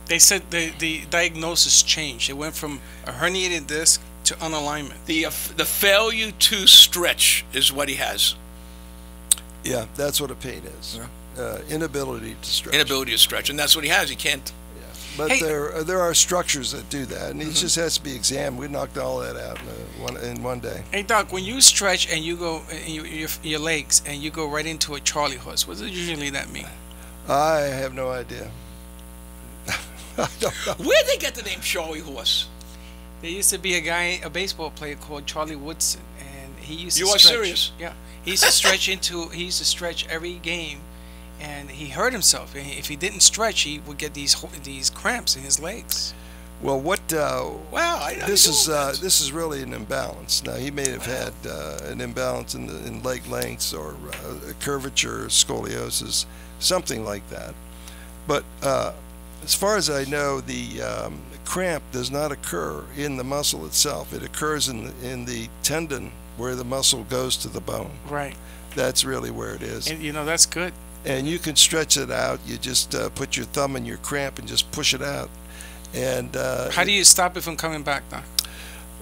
They said the diagnosis changed. It went from a herniated disc to unalignment. The failure to stretch is what he has. Yeah, that's what a pain is. Inability to stretch. Inability to stretch, and that's what he has. He can't. Yeah. But there are structures that do that, and it just has to be examined. We knocked all that out in one day. Hey, Doc, when you stretch and you go your legs and you go right into a Charlie horse, what does usually that mean? I have no idea. I don't know. Where'd they get the name Charlie Horse? There used to be a baseball player called Charlie Woodson, and he used to You are stretch. serious? Yeah, he used to stretch he used to stretch every game, and he hurt himself. And if he didn't stretch, he would get these cramps in his legs. Well, Wow, this is really an imbalance. Now he may have had an imbalance in leg lengths or curvature, scoliosis, something like that. But as far as I know, the cramp does not occur in the muscle itself. It occurs in the tendon where the muscle goes to the bone. Right. That's really where it is. And that's good. And you can stretch it out. You just put your thumb in your cramp and just push it out. And how do you stop it from coming back, Doc?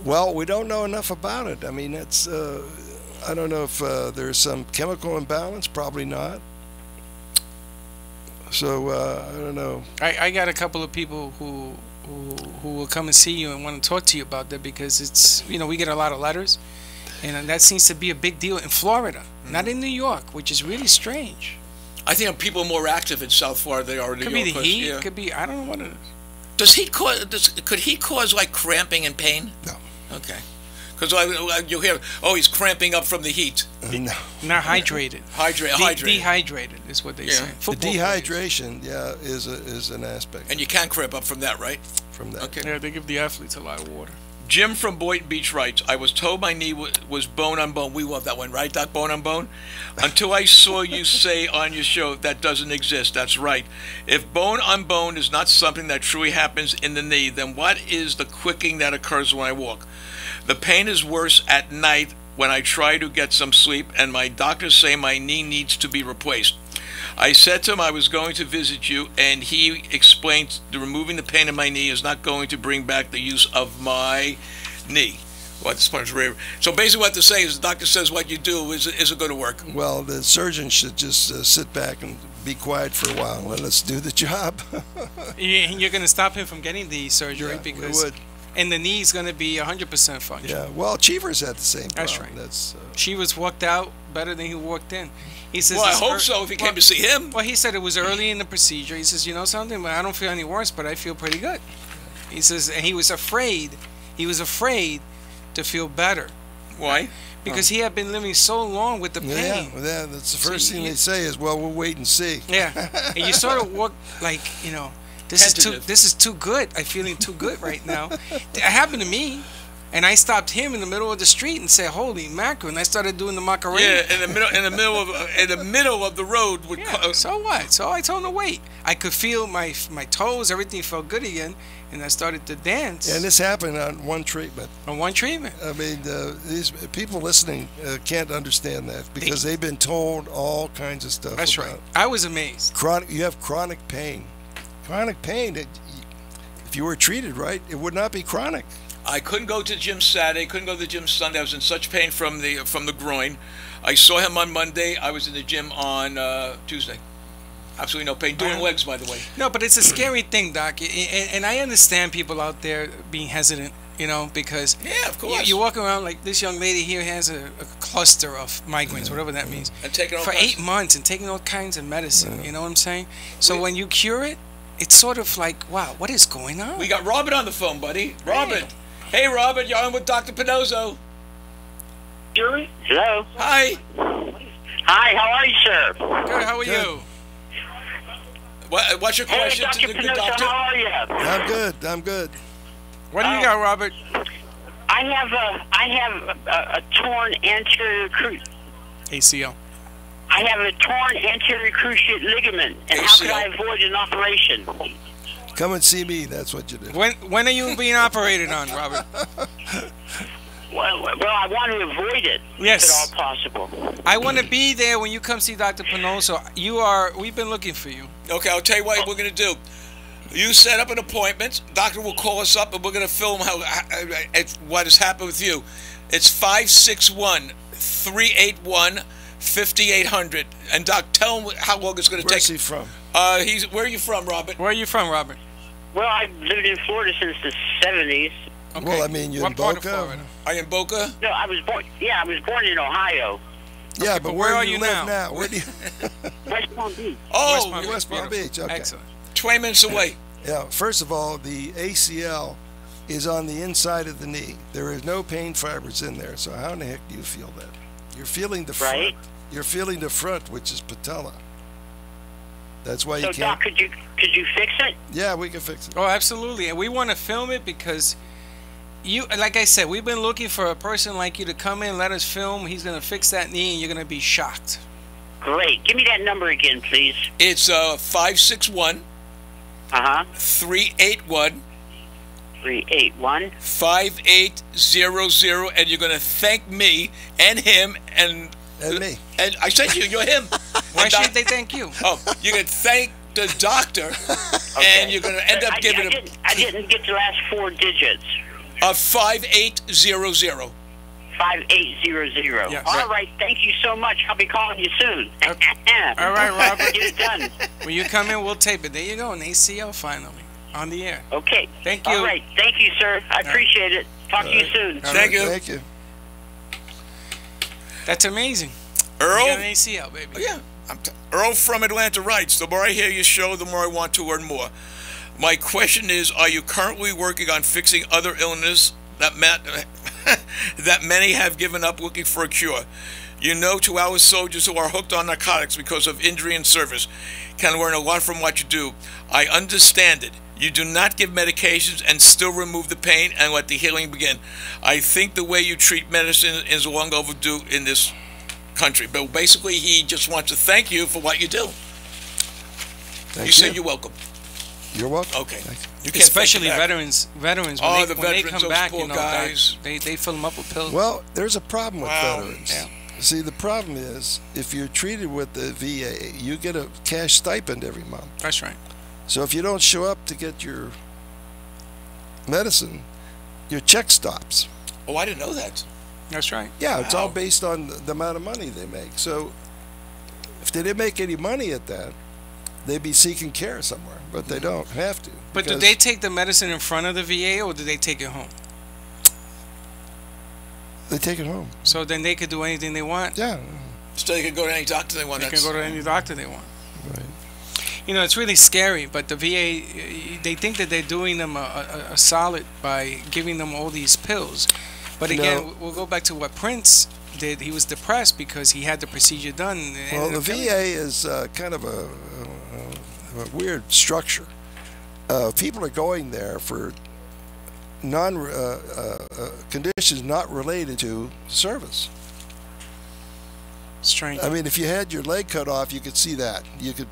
Well, we don't know enough about it. I mean, it's I don't know if there's some chemical imbalance. Probably not. So I don't know. I got a couple of people who will come and see you and want to talk to you about that, because it's, we get a lot of letters, and that seems to be a big deal in Florida, not in New York, which is really strange. I think people are more active in South Florida than they are in New Could York. be the heat. Yeah. Could be, I don't know what it is. Could heat cause like cramping and pain? No. Okay. Because you'll hear, he's cramping up from the heat. No. Not hydrated. Hydrated. Dehydrated is what they say. The Football dehydration, is an aspect. And you can cramp up from that, right? From that. Okay. Yeah, they give the athletes a lot of water. Jim from Boynton Beach writes, I was told my knee was bone on bone. We love that one, right? That bone on bone? Until I saw you say on your show that doesn't exist. That's right. If bone on bone is not something that truly happens in the knee, then what is the quicking that occurs when I walk? The pain is worse at night when I try to get some sleep, and my doctors say my knee needs to be replaced. I said to him I was going to visit you, and he explained that removing the pain in my knee is not going to bring back the use of my knee. So basically what they're saying is the doctor says what you do isn't going to work. Well, the surgeon should just sit back and be quiet for a while and let us do the job. You're going to stop him from getting the surgery, Yeah, because we would. And the knee is going to be 100% functional. Yeah, well, Cheever's had the same problem. That's right. That's She was walked out better than he walked in. He says, Well, I it's hope so if he came to see him. Well, he said it was early in the procedure. He says, you know something? I don't feel any worse, but I feel pretty good. He says, and he was afraid. He was afraid to feel better. Why? Because he had been living so long with the pain. Yeah, that's the first thing they say is, well, we'll wait and see. Yeah, and you sort of walk like, this Tentative. is too good. I'm feeling too good right now. It happened to me. And I stopped him in the middle of the street and said, "Holy mackerel!" And I started doing the Macarena. Yeah, in the middle of the road. So what? So I told him to wait. I could feel my toes. Everything felt good again, and I started to dance. And this happened on one treatment. On one treatment. I mean, these people listening can't understand that because they've been told all kinds of stuff. That's right. I was amazed. You have chronic pain. Chronic pain. If you were treated right, it would not be chronic. I couldn't go to the gym Saturday, couldn't go to the gym Sunday. I was in such pain from the groin. I saw him on Monday. I was in the gym on Tuesday. Absolutely no pain. Doing legs, by the way. No, but it's a scary thing, Doc. And I understand people out there being hesitant, because of course. You walk around like this young lady here has a cluster of migraines, whatever that means, and taking all for 8 months and taking all kinds of medicine. You know what I'm saying? So when you cure it, it's sort of like, wow, what is going on? We got Robert on the phone, buddy. Robert. Hey, Robert, you're on with Dr. Pannozzo. Hello. Hi. Hi, how are you, sir? Good, how are you? What's your question Dr. to the good doctor? How are you? I'm good. What do you got, Robert? I have a torn anterior cruciate. ACL. I have a torn anterior cruciate ligament, and how could I avoid an operation? Come and see me. That's what you do. When are you being operated on, Robert? Well, I want to avoid it, yes, if at all possible. I want to be there when you come see Dr. Pannozzo. We've been looking for you. Okay, I'll tell you what we're going to do. You set up an appointment. Doctor will call us up, and we're going to film what has happened with you. It's 561-381-5800. And Doc, tell him how long it's going to take. Where's he from? Where are you from, Robert? Where are you from, Robert? Well, I've lived in Florida since the 70s. Okay. Well, I mean, you're in Boca. Are you in Boca? No, I was born in Ohio. Yeah, Okay, but where are do you live now? Where do you? West Palm Beach. Oh, West Palm Beach. Okay. Excellent. 20 minutes away. Yeah. First of all, the ACL is on the inside of the knee. There is no pain fibers in there. So how in the heck do you feel that? You're feeling the front. Right. You're feeling the front, which is patella. That's why you So, can't. Doc, could you fix it? Yeah, we can fix it. Oh, absolutely. And we want to film it because like I said, we've been looking for a person like you to come in, let us film. He's going to fix that knee, and you're going to be shocked. Great. Give me that number again, please. It's 561. 381. 381. 5800, and you're going to thank me and him and me. And I said you're him. Why should they thank you? Oh, you're going to thank the doctor, Okay. and you're going to end up giving him I didn't get the last 4 digits. 5800. 5800. Yeah, All right. Thank you so much. I'll be calling you soon. All right, Robert. Get it done. When you come in, we'll tape it. There you go, an ACL finally on the air. Okay. Thank you. All right. Thank you, sir. I appreciate it. Talk to you soon. Thank you. Thank you. That's amazing. Earl? You got an ACL, baby. Yeah. Earl from Atlanta writes, the more I hear your show, the more I want to learn more. My question is, are you currently working on fixing other illness that many have given up looking for a cure? You know, to our soldiers who are hooked on narcotics because of injury in service can learn a lot from what you do. I understand it. You do not give medications and still remove the pain and let the healing begin. I think the way you treat medicine is long overdue in this country. But basically, he just wants to thank you for what you do. You said you're welcome. You're welcome. Okay. You can't Especially thank him back. veterans. Oh, When they come those back, poor you know, guys. they fill them up with pills. Well, there's a problem with Wow. veterans. Yeah. See, the problem is if you're treated with the VA, you get a cash stipend every month. That's right. So if you don't show up to get your medicine, your check stops. Oh, I didn't know that. That's right. Yeah, it's all Wow. based on the amount of money they make. So if they didn't make any money at that, they'd be seeking care somewhere, but they don't have to. But do because they take the medicine in front of the VA or do they take it home? they take it home? So then they could do anything they want. Yeah. So they can go to any doctor they want. They can go to any doctor they want. Right. You know, it's really scary, but the VA, they think that they're doing them a solid by giving them all these pills. But again, No. we'll go back to what Prince did. He was depressed because he had the procedure done. and it Well, ended the up killing VA him. is kind of a weird structure. People are going there for conditions not related to service. Strange. I mean, if you had your leg cut off, you could see that. You could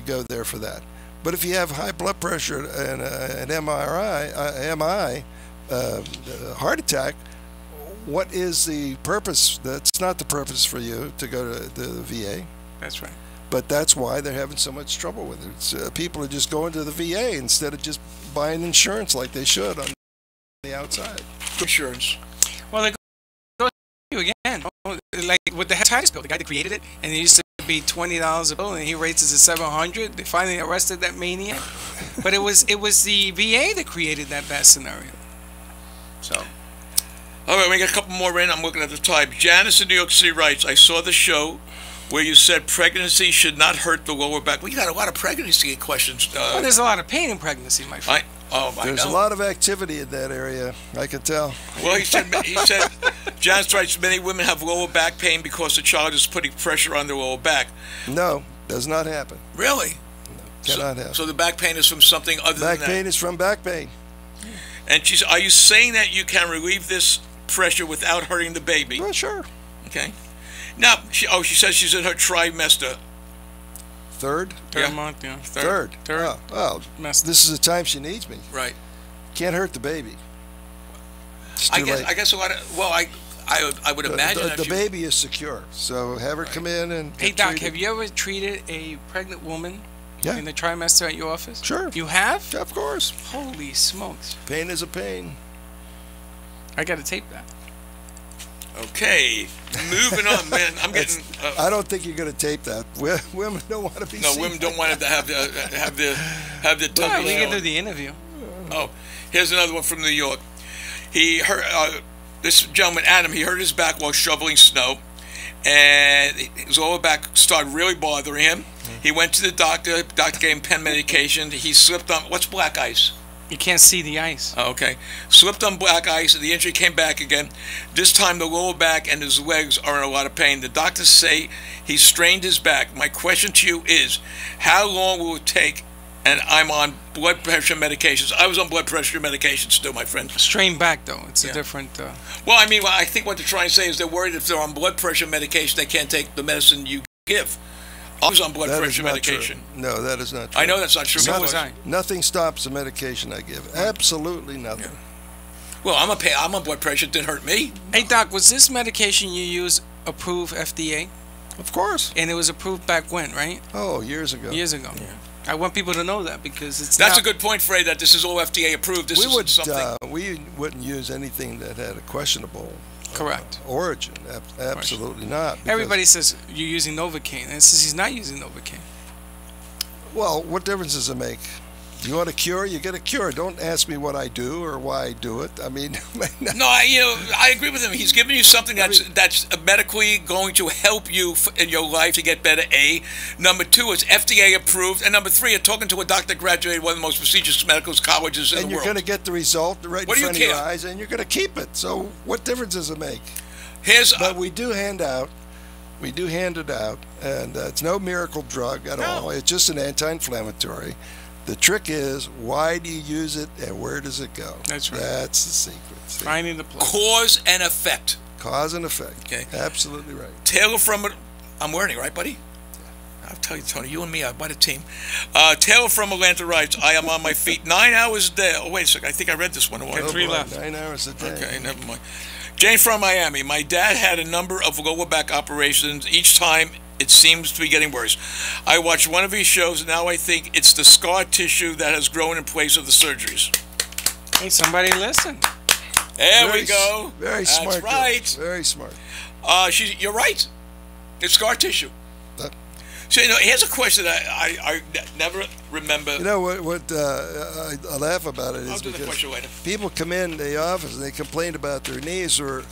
go there for that. But if you have high blood pressure and an MI, heart attack, what is the purpose? That's not the purpose for you to go to the VA. That's right. But that's why they're having so much trouble with it. It's, people are just going to the VA instead of just buying insurance like they should on the outside. Insurance. Well, they go to you again. Like with the hepatitis bill, the guy that created it, and it used to be $20 a bill, and he rates it to $700. They finally arrested that maniac. But it was the VA that created that bad scenario. So. All right, we got a couple more in. I'm looking at the time. Janice in New York City writes, I saw the show where you said pregnancy should not hurt the lower back. We got a lot of pregnancy questions. Well, there's a lot of pain in pregnancy, my friend. There's a lot of activity in that area, I can tell. Well, he said, Janice writes, many women have lower back pain because the child is putting pressure on their lower back. No, does not happen. Really? No, cannot happen. So the back pain is from something other than that? Back pain is from back pain. And she said, are you saying that you can relieve this pressure without hurting the baby? Well, sure. Okay. Now, she says she's in her trimester. Third month, yeah. Third. Oh, well, this is the time she needs me. Right. Can't hurt the baby. It's too late. I guess a lot of, well, I would imagine the baby is secure, so have her come in and Hey, Doc, have you ever treated a pregnant woman in the trimester at your office? Sure. You have? Of course. Holy smokes. Pain is a pain. I got to tape that. Okay, moving on, man. I'm getting. I don't think you're going to tape that. Women don't want to be. No, women don't want to have the Well, we can do the interview. Oh, here's another one from New York. He hurt this gentleman, Adam. He hurt his back while shoveling snow, and his lower back started really bothering him. He went to the doctor. Doctor gave him pain medication. He slipped on what's black ice. You can't see the ice. Oh, okay. Slipped on black ice, and the injury came back again. This time, the lower back and his legs are in a lot of pain. The doctors say he strained his back. My question to you is, how long will it take? And I'm on blood pressure medications. I was on blood pressure medications too, my friend. Strained back, though. It's a different... Well, I mean, I think what they're trying to say is they're worried if they're on blood pressure medication, they can't take the medicine you give. I was on blood pressure medication. True. No, that is not true. I know that's not true. So was I. Nothing stops the medication I give. Absolutely nothing. Yeah. Well, I'm on blood pressure. It didn't hurt me. Hey, Doc, was this medication you use approved FDA? Of course. And it was approved back when, right? Oh, years ago. Years ago. Yeah. I want people to know that because it's That's a good point, Fred, that this is all FDA approved. This isn't something... we wouldn't use anything that had a questionable... Correct. Origin. Absolutely not. Everybody says you're using Novocaine, and it says he's not using Novocaine. Well, what difference does it make? You want a cure, you get a cure. Don't ask me what I do or why I do it. I mean, no, I agree with him. He's giving you something that's medically going to help you in your life to get better. A. Number two, it's FDA approved, and number three, you're talking to a doctor that graduated one of the most prestigious medical colleges in the world. And you're going to get the result right in front of your eyes, and you're going to keep it. So, what difference does it make? But we do hand it out, and it's no miracle drug at all. It's just an anti-inflammatory. The trick is, why do you use it and where does it go? That's right. That's the secret. Finding the place. Cause and effect. Cause and effect. Okay. Absolutely right. Taylor from I'm learning, right, buddy? I'll tell you, Tony, you and me are quite a team. Taylor from Atlanta writes, I am on my feet 9 hours a day. Oh, wait a second. I think I read this one. Three left. 9 hours a day. Okay, never mind. Jane from Miami. My dad had a number of lower back operations. Each time, it seems to be getting worse. I watched one of his shows, and now I think it's the scar tissue that has grown in place of the surgeries. Hey, somebody listen. There we go. Very smart. That's right. Girl. Very smart. You're right. It's scar tissue. So, here's a question that I never remember. You know what I laugh about it is because people come in the office and they complain about their knees were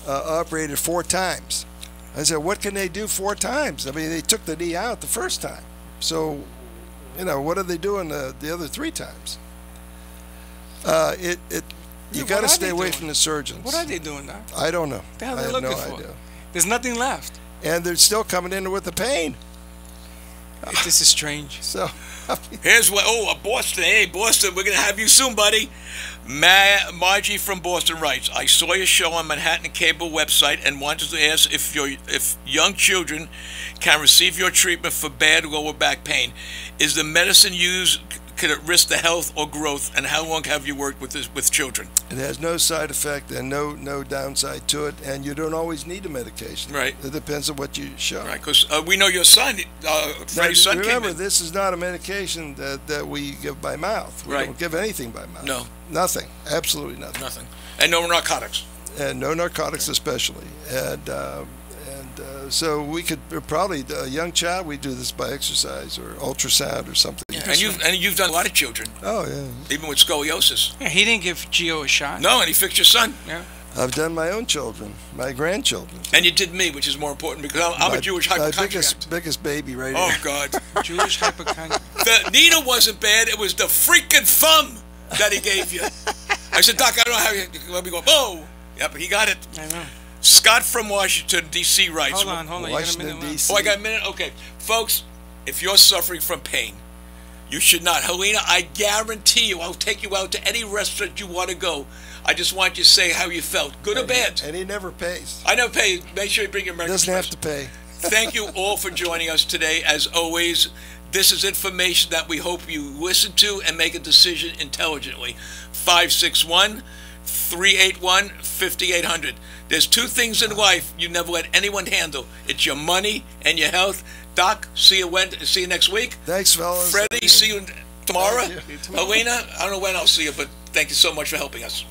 operated 4 times. I said, what can they do 4 times? I mean, they took the knee out the first time. So, what are they doing the other 3 times? You got to stay away from the surgeons. What are they doing, Doc? I don't know. What the hell are they looking for? Idea. There's nothing left. And they're still coming in with the pain. This is strange. So, Here's what. Oh, Boston. Hey, Boston, we're going to have you soon, buddy. Margie from Boston writes, I saw your show on Manhattan Cable website and wanted to ask if young children can receive your treatment for bad lower back pain. Is the medicine used, could it risk the health or growth, and how long have you worked with children? It has no side effect and no downside to it, and you don't always need a medication. Right. It depends on what you show. Right, because we know your son, Freddy's son, remember, came in. this is not a medication that we give by mouth. We don't give anything by mouth. No. Nothing. Absolutely nothing. Nothing. And no narcotics. And no narcotics, especially. And so we could probably, a young child, we do this by exercise or ultrasound or something. Yeah, and you've done a lot of children. Oh, yeah. Even with scoliosis. Yeah, he didn't give Gio a shot. No, and he fixed your son. Yeah. I've done my own children, my grandchildren. And you did me, which is more important because I'm a Jewish hypochondriac. My biggest baby right here. here. Oh, God. Jewish hypochondriac. The needle wasn't bad. It was the freaking thumb that he gave you. I said, Doc, I don't know how you let me go. Oh, yeah, but he got it. I know. Scott from Washington, D.C. writes. Hold on. Washington, D.C. Oh, I got a minute? Okay. Folks, if you're suffering from pain, you should not. Helena, I guarantee you, I'll take you out to any restaurant you want to go. I just want you to say how you felt, good or bad. And he never pays. I never pay. Make sure you bring your American Doesn't Express. have to pay. Thank you all for joining us today. As always, this is information that we hope you listen to and make a decision intelligently. 561-381-5800. There's two things in life you never let anyone handle. It's your money and your health. Doc, see you next week. Thanks, fellas. Freddie, see you tomorrow. Thank you. Helena, I don't know when I'll see you, but thank you so much for helping us.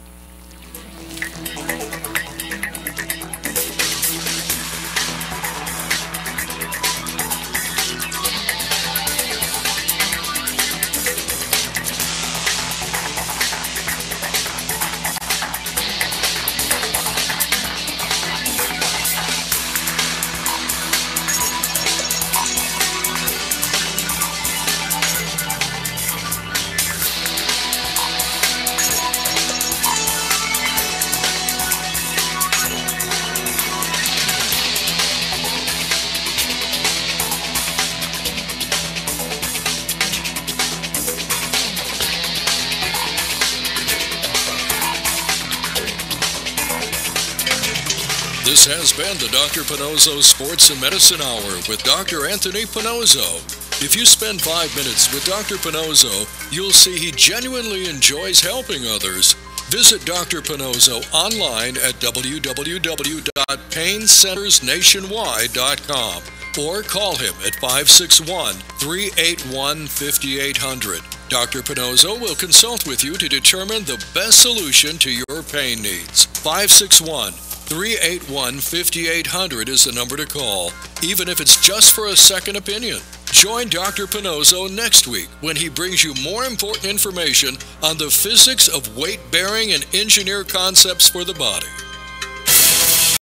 This has been the Dr. Pannozzo Sports and Medicine Hour with Dr. Anthony Pannozzo. If you spend 5 minutes with Dr. Pannozzo, you'll see he genuinely enjoys helping others. Visit Dr. Pannozzo online at www.paincentersnationwide.com or call him at 561-381-5800. Dr. Pannozzo will consult with you to determine the best solution to your pain needs. 561-381-5800 is the number to call, even if it's just for a second opinion. Join Dr. Pannozzo next week when he brings you more important information on the physics of weight-bearing and engineer concepts for the body.